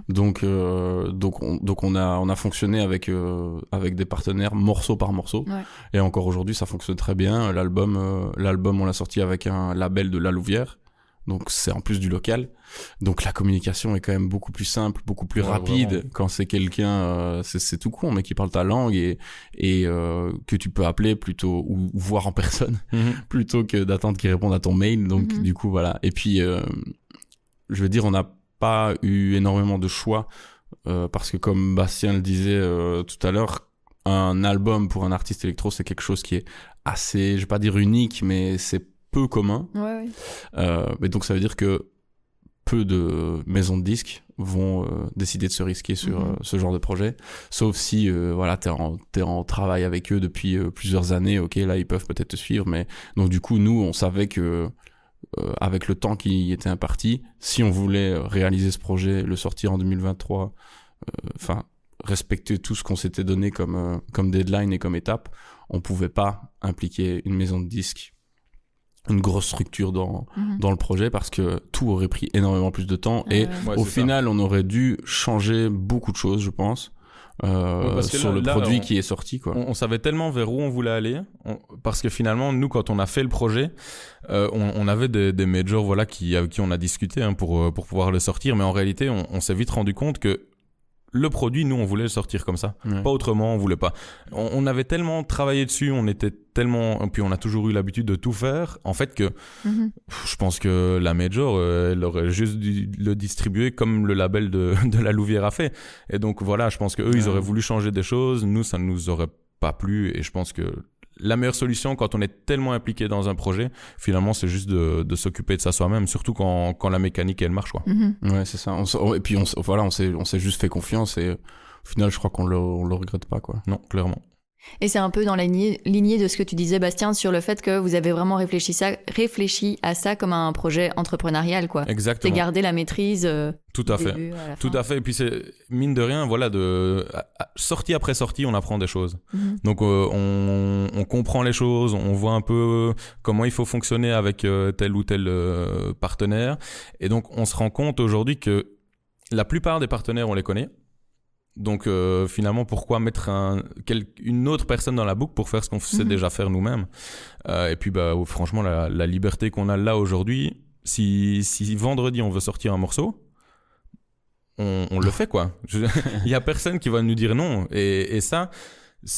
Donc on a fonctionné avec des partenaires morceau par morceau, ouais. Et encore aujourd'hui ça fonctionne très bien. L'album on l'a sorti avec un label de La Louvière, donc c'est en plus du local, donc la communication est quand même beaucoup plus simple, beaucoup plus rapide, vraiment. Quand c'est quelqu'un c'est tout con mais qui parle ta langue et que tu peux appeler plutôt ou voir en personne plutôt que d'attendre qu'il réponde à ton mail. Donc du coup voilà. Et puis je veux dire, on a pas eu énormément de choix parce que comme Bastien le disait tout à l'heure, un album pour un artiste électro c'est quelque chose qui est assez, je vais pas dire unique, mais c'est peu commun. Ouais. Et donc ça veut dire que peu de maisons de disques vont décider de se risquer sur ce genre de projet, sauf si voilà t'es en travail avec eux depuis plusieurs années. Ok, là ils peuvent peut-être te suivre, mais donc du coup nous on savait que avec le temps qui était imparti, si on voulait réaliser ce projet, le sortir en 2023, respecter tout ce qu'on s'était donné comme deadline et comme étape, on pouvait pas impliquer une maison de disques, une grosse structure dans le projet, parce que tout aurait pris énormément plus de temps et au final on aurait dû changer beaucoup de choses, je pense. Sur le produit qui est sorti, quoi. On savait tellement vers où on voulait aller, parce que finalement nous quand on a fait le projet on avait des majors avec qui on a discuté pour pouvoir le sortir, mais en réalité on s'est vite rendu compte que le produit, nous, on voulait le sortir comme ça. Ouais. Pas autrement, on voulait pas. On avait tellement travaillé dessus, on était tellement... Puis on a toujours eu l'habitude de tout faire, en fait, que je pense que la major, elle aurait juste dû le distribuer comme le label de La Louvière a fait. Et donc, voilà, je pense qu'eux, ils auraient voulu changer des choses. Nous, ça ne nous aurait pas plu. Et je pense que la meilleure solution, quand on est tellement impliqué dans un projet, finalement, c'est juste de s'occuper de ça soi-même, surtout quand la mécanique, elle marche, quoi. Ouais, c'est ça. Et puis, on s'est juste fait confiance et au final, je crois qu'on le regrette pas, quoi. Non, clairement. Et c'est un peu dans la lignée de ce que tu disais, Bastien, sur le fait que vous avez vraiment réfléchi à ça comme un projet entrepreneurial, quoi. Exactement. C'est garder la maîtrise. Tout à fait. Tout à fait. Et puis c'est mine de rien, voilà, sortie après sortie, on apprend des choses. Donc on comprend les choses, on voit un peu comment il faut fonctionner avec tel ou tel partenaire. Et donc on se rend compte aujourd'hui que la plupart des partenaires, on les connaît. Donc finalement, pourquoi mettre une autre personne dans la boucle pour faire ce qu'on sait déjà faire nous-mêmes. Et puis franchement, la liberté qu'on a là aujourd'hui, si vendredi on veut sortir un morceau, on le fait, quoi. Il y a personne qui va nous dire non. Et ça,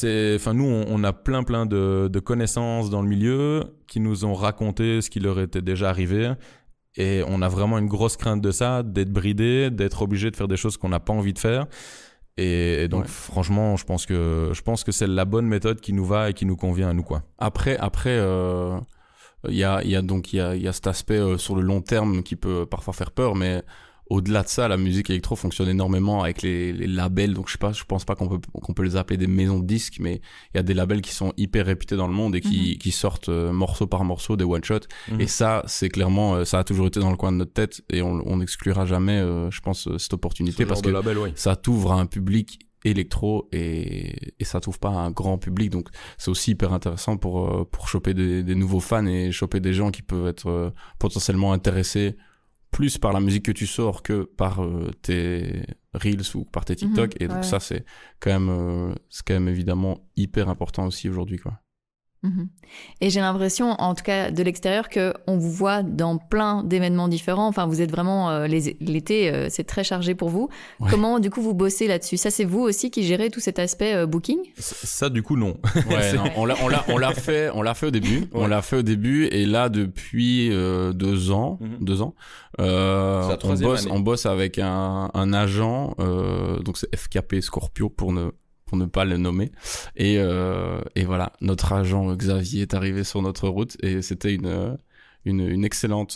nous on a plein de connaissances dans le milieu qui nous ont raconté ce qui leur était déjà arrivé. Et on a vraiment une grosse crainte de ça, d'être bridé, d'être obligé de faire des choses qu'on n'a pas envie de faire. Et donc franchement, je pense que c'est la bonne méthode qui nous va et qui nous convient à nous, quoi. Après il y a cet aspect sur le long terme qui peut parfois faire peur, mais au-delà de ça, la musique électro fonctionne énormément avec les labels. Donc je pense pas qu'on peut les appeler des maisons de disques, mais il y a des labels qui sont hyper réputés dans le monde et qui sortent morceau par morceau des one shot. Et ça, c'est clairement, ça a toujours été dans le coin de notre tête et on n'exclura jamais, je pense, cette opportunité, parce que ça t'ouvre à un public électro et ça t'ouvre pas à un grand public. Donc c'est aussi hyper intéressant pour choper des nouveaux fans et choper des gens qui peuvent être potentiellement intéressés plus par la musique que tu sors que par tes Reels ou par tes TikTok. Et donc ça, c'est quand même évidemment hyper important aussi aujourd'hui, quoi. Et j'ai l'impression, en tout cas de l'extérieur, qu'on vous voit dans plein d'événements différents. Enfin, vous êtes vraiment... l'été, c'est très chargé pour vous. Ouais. Comment, du coup, vous bossez là-dessus? Ça, c'est vous aussi qui gérez tout cet aspect booking? Ça, du coup, non. Ouais, non, on l'a fait au début. Ouais. On l'a fait au début. Et là, depuis 2 ans, on bosse avec un agent. Donc, c'est FKP Scorpio pour ne pas le nommer. Et voilà, notre agent Xavier est arrivé sur notre route et c'était une excellente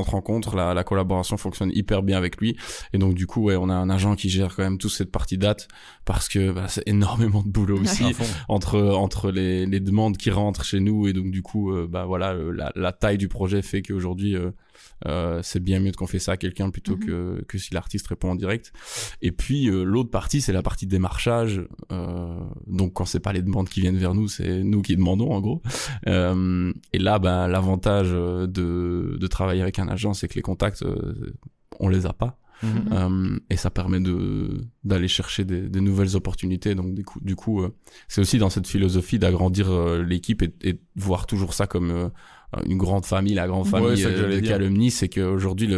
rencontre. La collaboration fonctionne hyper bien avec lui. Et donc, du coup, ouais, on a un agent qui gère quand même toute cette partie date parce que c'est énormément de boulot aussi entre les demandes qui rentrent chez nous. Et donc, du coup, voilà, la taille du projet fait qu'aujourd'hui, c'est bien mieux qu'on fait ça à quelqu'un plutôt que si l'artiste répond en direct. Et puis l'autre partie, c'est la partie démarchage. Donc quand c'est pas les demandes qui viennent vers nous, c'est nous qui demandons en gros. Et là, l'avantage de travailler avec un agent, c'est que les contacts, on les a pas. Et ça permet d'aller chercher des nouvelles opportunités. Donc du coup c'est aussi dans cette philosophie d'agrandir l'équipe et de voir toujours ça comme une grande famille, la grande famille de Calumny. C'est qu'aujourd'hui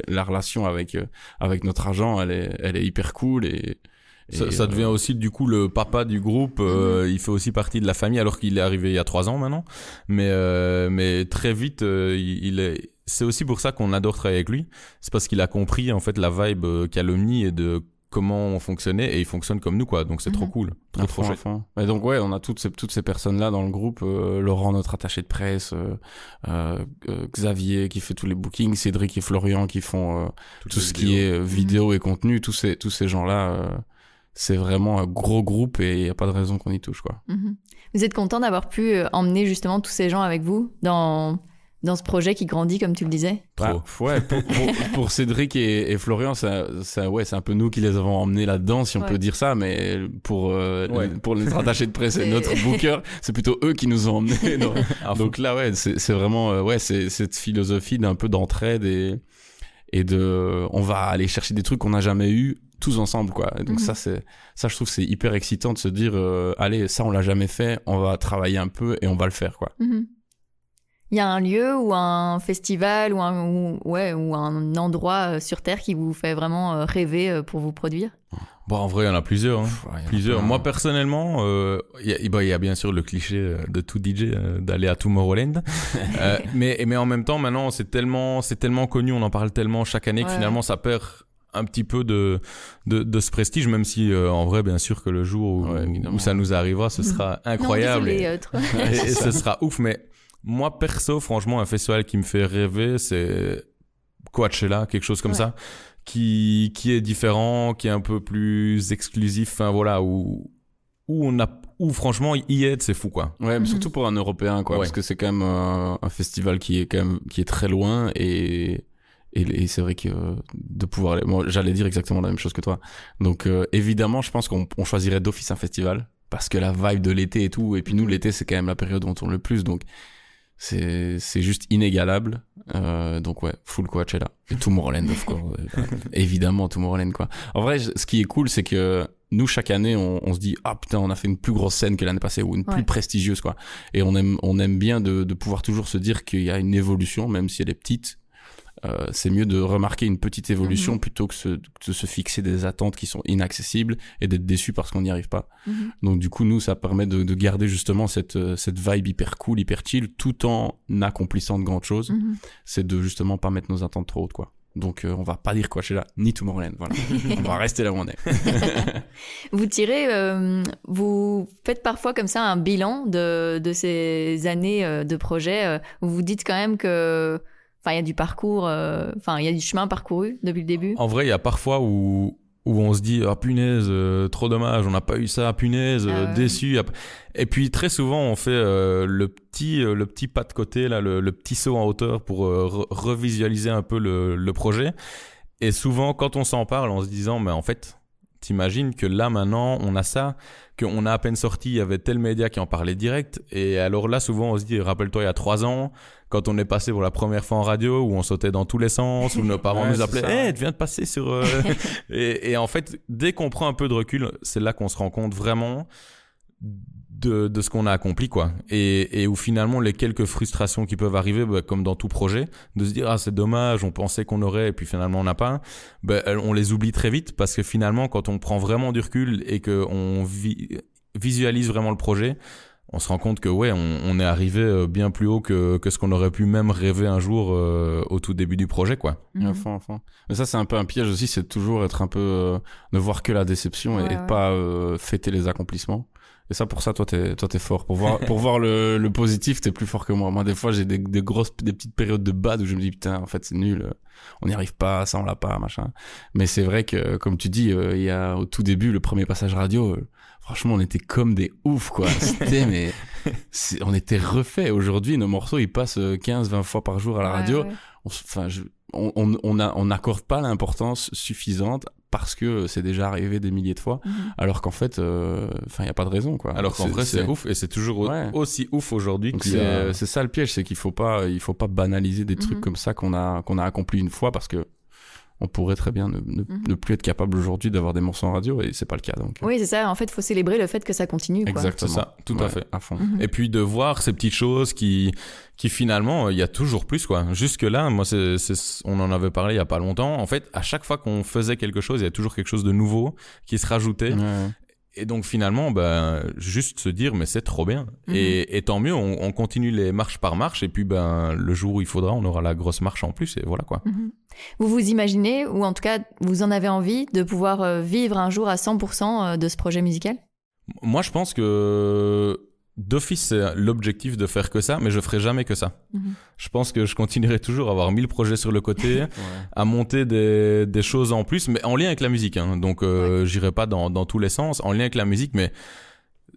la relation avec notre agent, elle est hyper cool et ça devient aussi du coup le papa du groupe. Il fait aussi partie de la famille alors qu'il est arrivé il y a 3 ans maintenant, mais très vite c'est aussi pour ça qu'on adore travailler avec lui. C'est parce qu'il a compris en fait la vibe Calumny et de comment on fonctionnait et il fonctionne comme nous quoi. Donc c'est trop cool, trop chouette. Et donc ouais, on a toutes ces personnes là dans le groupe. Laurent, notre attaché de presse, Xavier qui fait tous les bookings, Cédric et Florian qui font tout ce qui est vidéo et contenu. Tous ces gens là. C'est vraiment un gros groupe et il n'y a pas de raison qu'on y touche, quoi. Vous êtes content d'avoir pu emmener justement tous ces gens avec vous dans ce projet qui grandit, comme tu le disais? Ouais, pour Cédric et Florian, c'est un peu nous qui les avons emmenés là-dedans, si on peut dire ça, mais pour les attachés de presse et notre booker, c'est plutôt eux qui nous ont emmenés. Donc là, ouais, c'est vraiment c'est cette philosophie d'un peu d'entraide et on va aller chercher des trucs qu'on n'a jamais eu tous ensemble, quoi. Et donc ça je trouve c'est hyper excitant de se dire allez, ça on l'a jamais fait, on va travailler un peu et on va le faire, quoi. Il y a un lieu ou un festival ou un endroit sur Terre qui vous fait vraiment rêver pour vous produire? Bon, en vrai, il y en a plusieurs. Plusieurs. Moi, personnellement, il y a bien sûr le cliché de tout DJ d'aller à Tomorrowland. mais en même temps, maintenant, c'est tellement connu, on en parle tellement chaque année que finalement, ça perd un petit peu de ce prestige, même si en vrai, bien sûr que le jour où ça nous arrivera, ce sera incroyable. Non, et ce sera ouf. Mais moi, perso, franchement, un festival qui me fait rêver, c'est Coachella, quelque chose comme ça, qui est différent, qui est un peu plus exclusif, enfin voilà, où franchement y être, c'est fui quoi. Ouais, mais surtout pour un Européen, quoi, parce que c'est quand même un festival qui est très loin et c'est vrai que de pouvoir j'allais dire exactement la même chose que toi. Donc évidemment, je pense qu'on choisirait d'office un festival parce que la vibe de l'été et tout, et puis nous l'été c'est quand même la période où on tourne le plus, donc c'est juste inégalable. Donc ouais, full Coachella et Tomorrowland of course. Évidemment Tomorrowland, quoi. En vrai, ce qui est cool, c'est que nous chaque année on se dit putain, on a fait une plus grosse scène que l'année passée ou une plus prestigieuse, quoi. Et on aime bien de pouvoir toujours se dire qu'il y a une évolution, même si elle est petite. C'est mieux de remarquer une petite évolution plutôt que de se fixer des attentes qui sont inaccessibles et d'être déçu parce qu'on n'y arrive pas. Donc du coup, nous, ça permet de garder justement cette vibe hyper cool, hyper chill, tout en accomplissant de grandes choses. C'est de justement pas mettre nos attentes trop hautes, quoi. Donc on va pas dire Coachella ni Tomorrowland, voilà. On va rester là où on est. Vous faites parfois comme ça un bilan de ces années de projet. Vous vous dites quand même que il y a du parcours, il y a du chemin parcouru depuis le début. En vrai, il y a parfois où on se dit punaise, trop dommage, on n'a pas eu ça, punaise, déçu. Et puis très souvent, on fait le petit pas de côté, là, le petit saut en hauteur pour revisualiser un peu le projet. Et souvent, quand on s'en parle en se disant, mais en fait, t'imagines que là maintenant on a ça, qu'on a à peine sorti, il y avait tel média qui en parlait direct, et alors là souvent on se dit, rappelle-toi il y a 3 ans quand on est passé pour la première fois en radio où on sautait dans tous les sens, où nos parents nous appelaient tu viens de passer sur et en fait dès qu'on prend un peu de recul, c'est là qu'on se rend compte vraiment de ce qu'on a accompli, quoi. Et où finalement les quelques frustrations qui peuvent arriver, comme dans tout projet, de se dire c'est dommage, on pensait qu'on aurait et puis finalement on n'a pas, on les oublie très vite, parce que finalement quand on prend vraiment du recul et qu'on visualise vraiment le projet, on se rend compte que on est arrivé bien plus haut que ce qu'on aurait pu même rêver un jour au tout début du projet, quoi. À fond. Mais ça, c'est un peu un piège aussi, c'est de toujours être un peu ne voir que la déception et de pas fêter les accomplissements. Et ça, pour ça, toi t'es fort. Pour voir le positif, t'es plus fort que moi. Moi, des fois, j'ai des petites périodes de bad où je me dis putain, en fait, c'est nul. On n'y arrive pas, ça on l'a pas, machin. Mais c'est vrai que, comme tu dis, il y a au tout début le premier passage radio. Franchement, on était comme des oufs, quoi. On était refaits. Aujourd'hui, nos morceaux, ils passent 15-20 fois par jour à la radio. On n'accorde pas l'importance suffisante parce que c'est déjà arrivé des milliers de fois, alors qu'en fait, il y a pas de raison, quoi. Alors qu'en vrai, c'est ouf, et c'est toujours aussi ouf aujourd'hui. C'est ça le piège, c'est qu'il faut pas banaliser des trucs comme ça qu'on a accompli une fois, parce que on pourrait très bien ne plus être capable aujourd'hui d'avoir des morceaux en radio, et c'est pas le cas. Donc. Oui, c'est ça. En fait, il faut célébrer le fait que ça continue, quoi. Exactement. C'est ça, tout à fait. À fond. Et puis de voir ces petites choses qui finalement, il y a toujours plus, quoi. Jusque-là, moi, on en avait parlé il y a pas longtemps. En fait, à chaque fois qu'on faisait quelque chose, il y a toujours quelque chose de nouveau qui se rajoutait. Ouais. Et donc finalement, juste se dire, mais c'est trop bien. Et tant mieux, on continue les marches par marche. Et puis le jour où il faudra, on aura la grosse marche en plus. Et voilà, quoi. Vous vous imaginez, ou en tout cas, vous en avez envie de pouvoir vivre un jour à 100% de ce projet musical ? Moi, je pense que d'office, c'est l'objectif de faire que ça, mais je ferai jamais que ça. Je pense que je continuerai toujours à avoir 1000 projets sur le côté, à monter des choses en plus, mais en lien avec la musique. Hein. Donc, j'irai pas dans tous les sens, en lien avec la musique, mais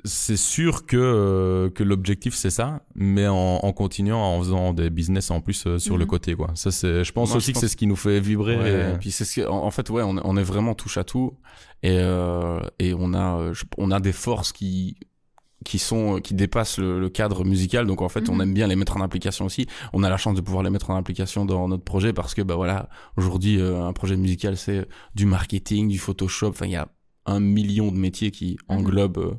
c'est sûr que l'objectif, c'est ça, mais en continuant, en faisant des business en plus sur le côté, quoi. Ça, je pense que c'est ce qui nous fait vibrer. Ouais, et puis c'est en fait, on est vraiment touche à tout, et on a des forces qui dépassent le cadre musical, donc en fait on aime bien les mettre en application aussi. On a la chance de pouvoir les mettre en application dans notre projet, parce que aujourd'hui un projet musical, c'est du marketing, du Photoshop, enfin il y a 1 million de métiers qui englobent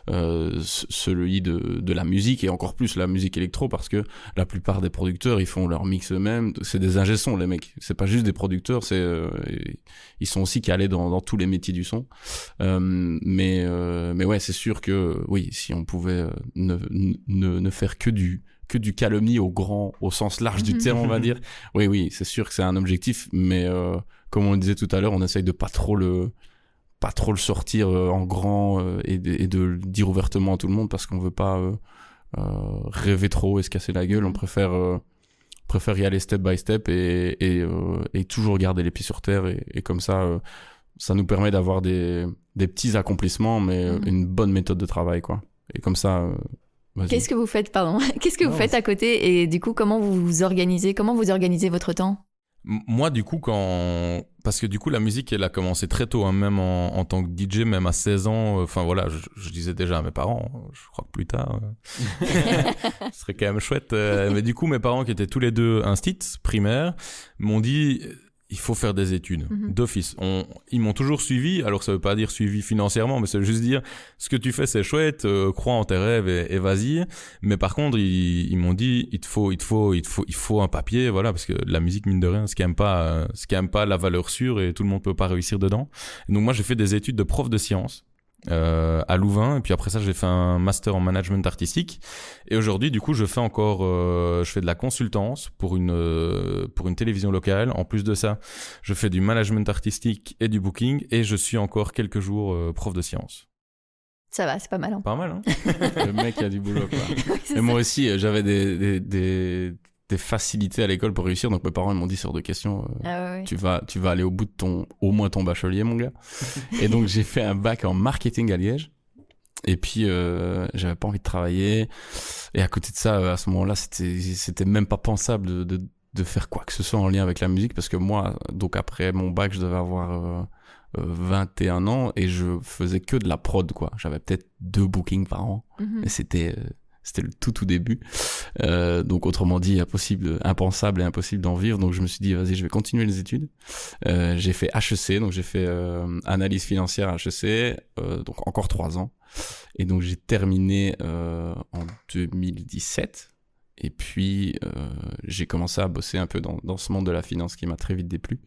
celui de la musique, et encore plus la musique électro, parce que la plupart des producteurs, ils font leur mix eux-mêmes. C'est des ingé-sons, les mecs, c'est pas juste des producteurs, ils sont aussi calés dans tous les métiers du son. Mais ouais, c'est sûr que oui, si on pouvait ne faire que du calomnie au sens large du terme, on va dire. Oui, c'est sûr que c'est un objectif, mais comme on le disait tout à l'heure, on essaye de pas trop le sortir en grand et de le dire ouvertement à tout le monde, parce qu'on veut pas rêver trop et se casser la gueule. On préfère y aller step by step et toujours garder les pieds sur terre, et comme ça ça nous permet d'avoir des petits accomplissements, mais une bonne méthode de travail, quoi. Et comme ça Qu'est-ce que vous faites faites à côté, et du coup comment vous organisez votre temps ? Moi, du coup, parce que du coup, la musique, elle a commencé très tôt, hein, même en tant que DJ, même à 16 ans. Enfin, voilà, je disais déjà à mes parents, je crois que plus tard, ce serait quand même chouette. Mais du coup, mes parents, qui étaient tous les deux instits primaires, m'ont dit, il faut faire des études d'office. Ils m'ont toujours suivi, alors ça veut pas dire suivi financièrement, mais ça veut juste dire, ce que tu fais, c'est chouette, crois en tes rêves et vas-y. Mais par contre, ils m'ont dit, il faut un papier, voilà, parce que la musique, mine de rien, c'est quand même pas la valeur sûre, et tout le monde peut pas réussir dedans. Et donc moi, j'ai fait des études de prof de sciences à Louvain, et puis après ça j'ai fait un master en management artistique, et aujourd'hui du coup je fais de la consultance pour une télévision locale. En plus de ça, je fais du management artistique et du booking, et je suis encore quelques jours prof de sciences. Ça va, c'est pas mal, hein. Pas mal, hein. Le mec a du boulot, quoi. Oui, et moi aussi, j'avais des facilités à l'école pour réussir, donc mes parents m'ont dit, sur 2 questions, tu vas aller au bout de au moins ton bachelier, mon gars. Et donc j'ai fait un bac en marketing à Liège, et puis j'avais pas envie de travailler, et à côté de ça, à ce moment-là, c'était même pas pensable de faire quoi que ce soit en lien avec la musique, parce que moi, donc après mon bac, je devais avoir 21 ans, et je faisais que de la prod, quoi. J'avais peut-être 2 bookings par an, et c'était C'était le tout début. Donc autrement dit, impensable et impossible d'en vivre. Donc je me suis dit, vas-y, je vais continuer les études. J'ai fait HEC, donc j'ai fait analyse financière à HEC, donc encore 3 ans. Et donc j'ai terminé en 2017. Et puis j'ai commencé à bosser un peu dans ce monde de la finance qui m'a très vite déplu.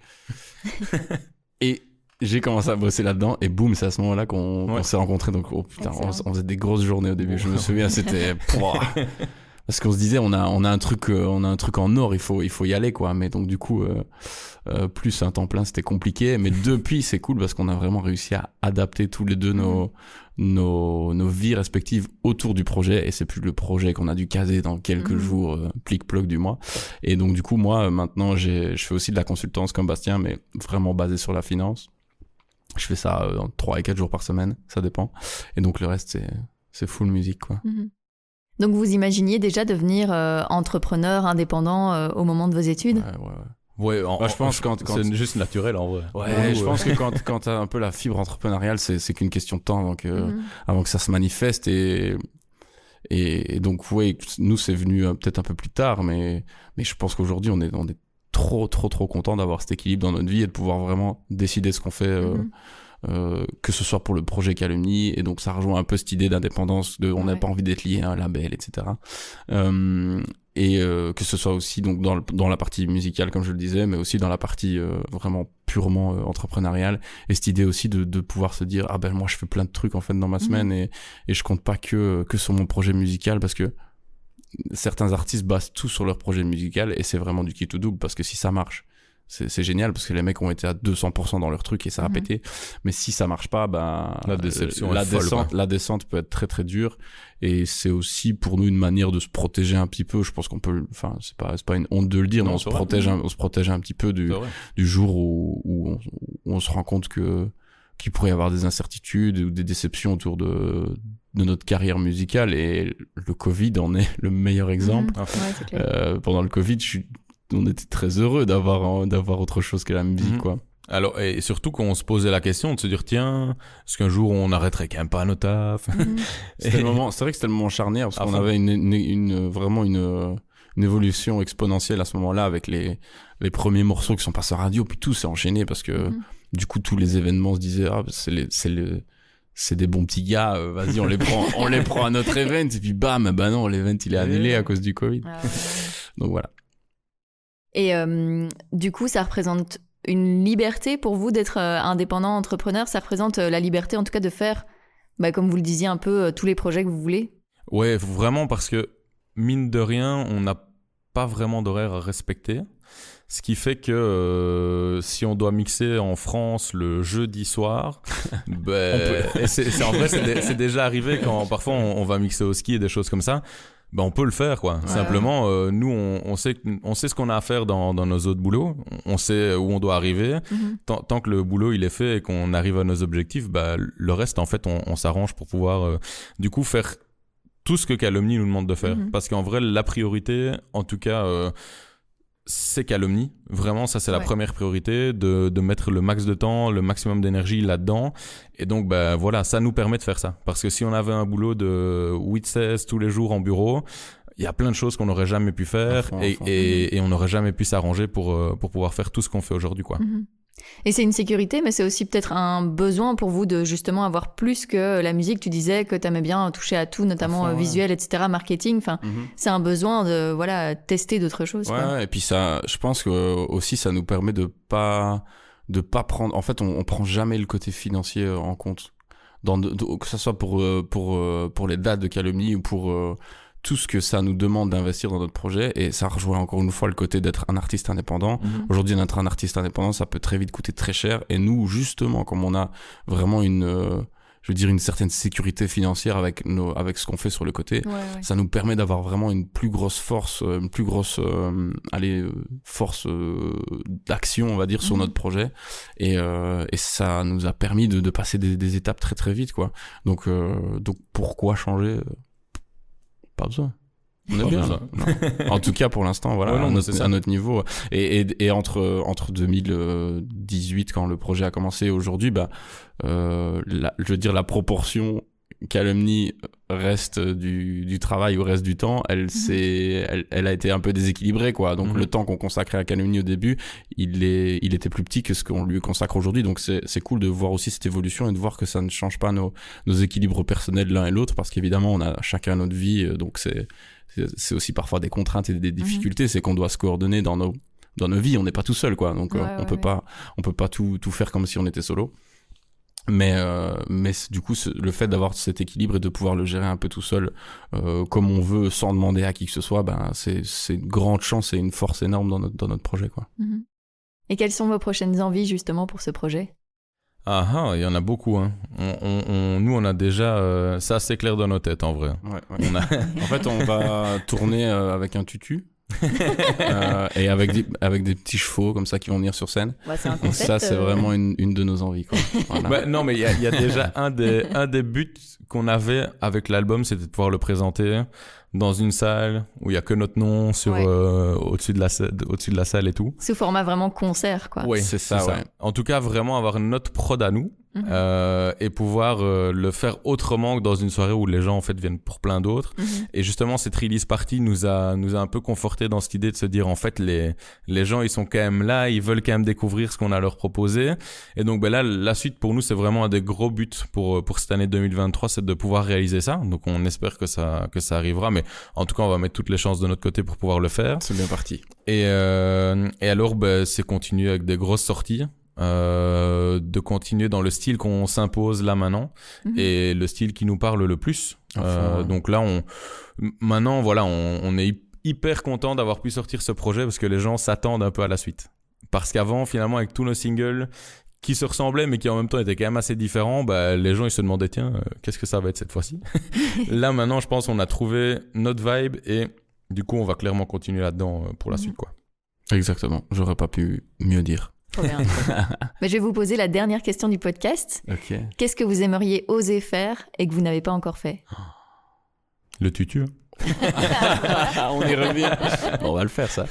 Et j'ai commencé à bosser là-dedans et boum, c'est à ce moment-là qu'on s'est rencontrés. Donc on faisait des grosses journées au début. Je me souviens, c'était parce qu'on se disait on a un truc en or, il faut y aller quoi. Mais donc du coup plus un temps plein, c'était compliqué. Mais depuis, c'est cool parce qu'on a vraiment réussi à adapter tous les deux nos vies respectives autour du projet, et c'est plus le projet qu'on a dû caser dans quelques jours plic-ploc du mois. Et donc du coup moi maintenant je fais aussi de la consultance comme Bastien, mais vraiment basé sur la finance. Je fais ça 3 et 4 jours par semaine, ça dépend. Et donc le reste c'est full musique quoi. Donc vous imaginiez déjà devenir entrepreneur indépendant au moment de vos études? Ouais, je pense quand c'est juste naturel en vrai. Ouais, je pense que quand t'as un peu la fibre entrepreneuriale, c'est qu'une question de temps avant que ça se manifeste, et donc ouais, nous c'est venu peut-être un peu plus tard, mais je pense qu'aujourd'hui on est trop content d'avoir cet équilibre dans notre vie et de pouvoir vraiment décider ce qu'on fait, que ce soit pour le projet Calumnie, et donc ça rejoint un peu cette idée d'indépendance, on n'a pas envie d'être lié à un label, etc. Et que ce soit aussi donc dans la partie musicale comme je le disais, mais aussi dans la partie vraiment purement entrepreneuriale, et cette idée aussi de pouvoir se dire moi je fais plein de trucs en fait dans ma semaine, et je compte pas que sur mon projet musical, parce que certains artistes basent tout sur leur projet musical, et c'est vraiment du kit ou double, parce que si ça marche, c'est génial, parce que les mecs ont été à 200% dans leur truc et ça a pété. Mais si ça marche pas, la déception la descente peut être très très dure, et c'est aussi pour nous une manière de se protéger un petit peu. Je pense qu'on peut, enfin c'est pas une honte de le dire, mais on se protège un petit peu du jour où on se rend compte qu'il pourrait y avoir des incertitudes ou des déceptions autour de notre carrière musicale, et le Covid en est le meilleur exemple. C'est clair. Pendant le Covid, on était très heureux d'avoir autre chose que la musique, quoi. Alors, et surtout qu'on se posait la question de se dire, tiens, est-ce qu'un jour on arrêterait quand même pas nos tafs? C'est vrai que c'était le moment charnière, parce qu'on avait vraiment une évolution exponentielle à ce moment-là, avec les premiers morceaux qui sont passés à radio, puis tout s'est enchaîné, parce que du coup tous les événements se disaient c'est des bons petits gars, vas-y on les prend à notre event, et puis bam, non, l'event il est annulé à cause du Covid. Donc voilà. Et du coup, ça représente une liberté pour vous d'être indépendant, entrepreneur? Ça représente la liberté, en tout cas, de faire, comme vous le disiez, un peu tous les projets que vous voulez? Ouais, vraiment, parce que, mine de rien, on n'a pas vraiment d'horaire à respecter. Ce qui fait que si on doit mixer en France le jeudi soir, et en vrai, c'est déjà arrivé quand parfois on va mixer au ski et des choses comme ça. On peut le faire quoi. Simplement nous on sait ce qu'on a à faire dans nos autres boulots, on sait où on doit arriver. Tant que le boulot il est fait et qu'on arrive à nos objectifs, le reste en fait on s'arrange pour pouvoir du coup faire tout ce que Calumnie nous demande de faire, parce qu'en vrai la priorité en tout cas c'est Calumnie, vraiment ça c'est la première priorité, de mettre le max de temps, le maximum d'énergie là-dedans, et donc voilà, ça nous permet de faire ça, parce que si on avait un boulot de 8-16 tous les jours en bureau, il y a plein de choses qu'on n'aurait jamais pu faire, et on n'aurait jamais pu s'arranger pour pouvoir faire tout ce qu'on fait aujourd'hui quoi. Et c'est une sécurité, mais c'est aussi peut-être un besoin pour vous de justement avoir plus que la musique. Tu disais que tu aimais bien toucher à tout, notamment visuel, etc., marketing. Enfin, c'est un besoin de tester d'autres choses. Et puis ça, je pense que aussi ça nous permet de pas prendre. En fait, on prend jamais le côté financier en compte. Que ça soit pour les dates de Calumnie ou pour tout ce que ça nous demande d'investir dans notre projet, et ça rejoint encore une fois le côté d'être un artiste indépendant. Aujourd'hui, d'être un artiste indépendant, ça peut très vite coûter très cher, et nous, justement, comme on a vraiment une certaine sécurité financière avec ce qu'on fait sur le côté, ça nous permet d'avoir vraiment une plus grosse force, force d'action, on va dire, sur notre projet, et ça nous a permis de passer des étapes très très vite, quoi. Donc pourquoi changer? Pas besoin. On est bien là. En tout cas pour l'instant, voilà, à notre niveau. Et entre 2018 quand le projet a commencé, et aujourd'hui, je veux dire la proportion Calumny reste du travail ou reste du temps, elle a été un peu déséquilibrée, quoi. Donc le temps qu'on consacrait à Calumny au début, il était plus petit que ce qu'on lui consacre aujourd'hui. Donc c'est cool de voir aussi cette évolution et de voir que ça ne change pas nos équilibres personnels l'un et l'autre, parce qu'évidemment on a chacun notre vie, donc c'est aussi parfois des contraintes et des difficultés. C'est qu'on doit se coordonner dans nos vies, on n'est pas tout seul, quoi. Donc on peut pas tout faire comme si on était solo. Mais du coup, le fait d'avoir cet équilibre et de pouvoir le gérer un peu tout seul, comme on veut, sans demander à qui que ce soit, c'est une grande chance et une force énorme dans notre projet, quoi. Et quelles sont vos prochaines envies justement pour ce projet ? Il y en a beaucoup, hein. Nous, on a déjà ça, c'est clair dans nos têtes, en vrai. Ouais. En fait, on va tourner avec un tutu. Et avec des petits chevaux comme ça qui vont venir sur scène. C'est un concept, ça, c'est vraiment une de nos envies, quoi. Voilà. Non, mais il y a déjà un des buts qu'on avait avec l'album, c'était de pouvoir le présenter dans une salle où il y a que notre nom au-dessus de la salle et tout. Sous format vraiment concert, quoi. Oui, c'est ça. Ouais. En tout cas, vraiment avoir notre prod à nous. Et pouvoir le faire autrement que dans une soirée où les gens en fait viennent pour plein d'autres. Et justement, cette release party nous a un peu conforté dans cette idée de se dire en fait les gens ils sont quand même là, ils veulent quand même découvrir ce qu'on a à leur proposer. Et donc là, la suite pour nous c'est vraiment un des gros buts pour cette année 2023, c'est de pouvoir réaliser ça. Donc on espère que ça arrivera, mais en tout cas on va mettre toutes les chances de notre côté pour pouvoir le faire. C'est bien parti. Et alors c'est continuer avec des grosses sorties. De continuer dans le style qu'on s'impose là maintenant et le style qui nous parle le plus. Donc là, maintenant, voilà, on est hyper content d'avoir pu sortir ce projet parce que les gens s'attendent un peu à la suite. Parce qu'avant, finalement, avec tous nos singles qui se ressemblaient mais qui en même temps étaient quand même assez différents, les gens ils se demandaient tiens, qu'est-ce que ça va être cette fois-ci. Là maintenant, je pense qu'on a trouvé notre vibe et du coup, on va clairement continuer là-dedans pour la suite, quoi. Exactement. J'aurais pas pu mieux dire. Trop bien. Mais je vais vous poser la dernière question du podcast. Ok. Qu'est-ce que vous aimeriez oser faire et que vous n'avez pas encore fait ? Le tutu. On y revient. Bon, on va le faire, ça.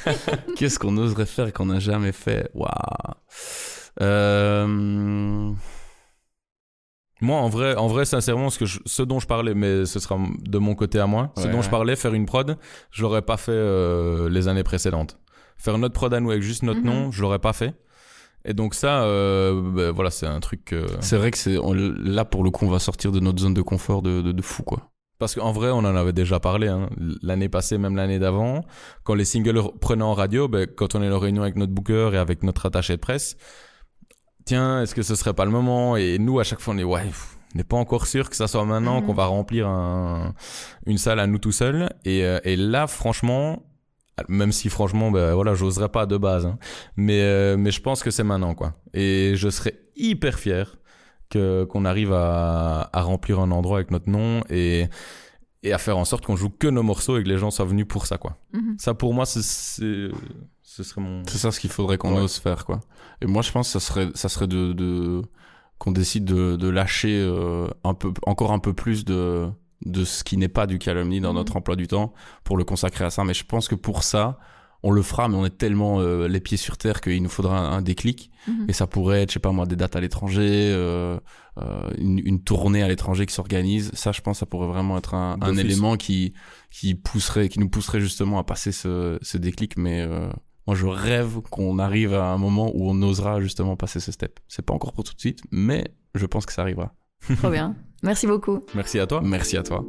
Qu'est-ce qu'on oserait faire et qu'on n'a jamais fait ? Waouh. Moi, en vrai, sincèrement, ce dont je parlais, mais ce sera de mon côté à moi, ce dont je parlais, faire une prod, je l'aurais pas fait les années précédentes. Faire notre prod à nous avec juste notre nom, je l'aurais pas fait. Et donc ça, voilà, c'est un truc... C'est vrai que là, pour le coup, on va sortir de notre zone de confort de fou, quoi. Parce qu'en vrai, on en avait déjà parlé, hein, l'année passée, même l'année d'avant. Quand les singles prenaient en radio, quand on est en réunion avec notre booker et avec notre attaché de presse, tiens, est-ce que ce serait pas le moment ? Et nous, à chaque fois, on n'est pas encore sûr que ça soit maintenant qu'on va remplir une salle à nous tout seuls. Et là, franchement... Même si franchement, voilà, j'oserais pas de base, hein. Mais je pense que c'est maintenant, quoi. Et je serais hyper fier qu'on arrive à remplir un endroit avec notre nom et à faire en sorte qu'on joue que nos morceaux et que les gens soient venus pour ça, quoi. Ça, pour moi, ce serait mon... C'est ça ce qu'il faudrait qu'on ose faire, quoi. Et moi, je pense que ça serait qu'on décide de lâcher encore un peu plus de ce qui n'est pas du Calumny dans notre emploi du temps pour le consacrer à ça. Mais je pense que pour ça, on le fera, mais on est tellement les pieds sur terre qu'il nous faudra un déclic. Et ça pourrait être, je sais pas moi, des dates à l'étranger, une tournée à l'étranger qui s'organise. Ça, je pense, ça pourrait vraiment être un élément qui nous pousserait justement à passer ce déclic. Mais moi, je rêve qu'on arrive à un moment où on osera justement passer ce step. C'est pas encore pour tout de suite, mais je pense que ça arrivera. Trop bien. Merci beaucoup. Merci à toi. Merci à toi.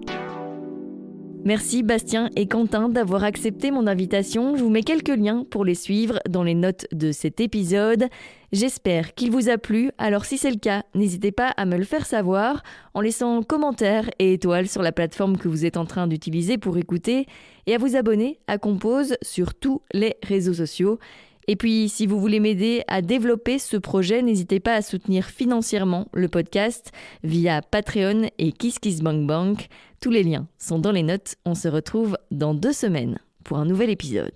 Merci Bastien et Quentin d'avoir accepté mon invitation. Je vous mets quelques liens pour les suivre dans les notes de cet épisode. J'espère qu'il vous a plu. Alors si c'est le cas, n'hésitez pas à me le faire savoir en laissant commentaires et étoiles sur la plateforme que vous êtes en train d'utiliser pour écouter et à vous abonner à Compose sur tous les réseaux sociaux. Et puis, si vous voulez m'aider à développer ce projet, n'hésitez pas à soutenir financièrement le podcast via Patreon et KissKissBankBank. Tous les liens sont dans les notes. On se retrouve dans 2 semaines pour un nouvel épisode.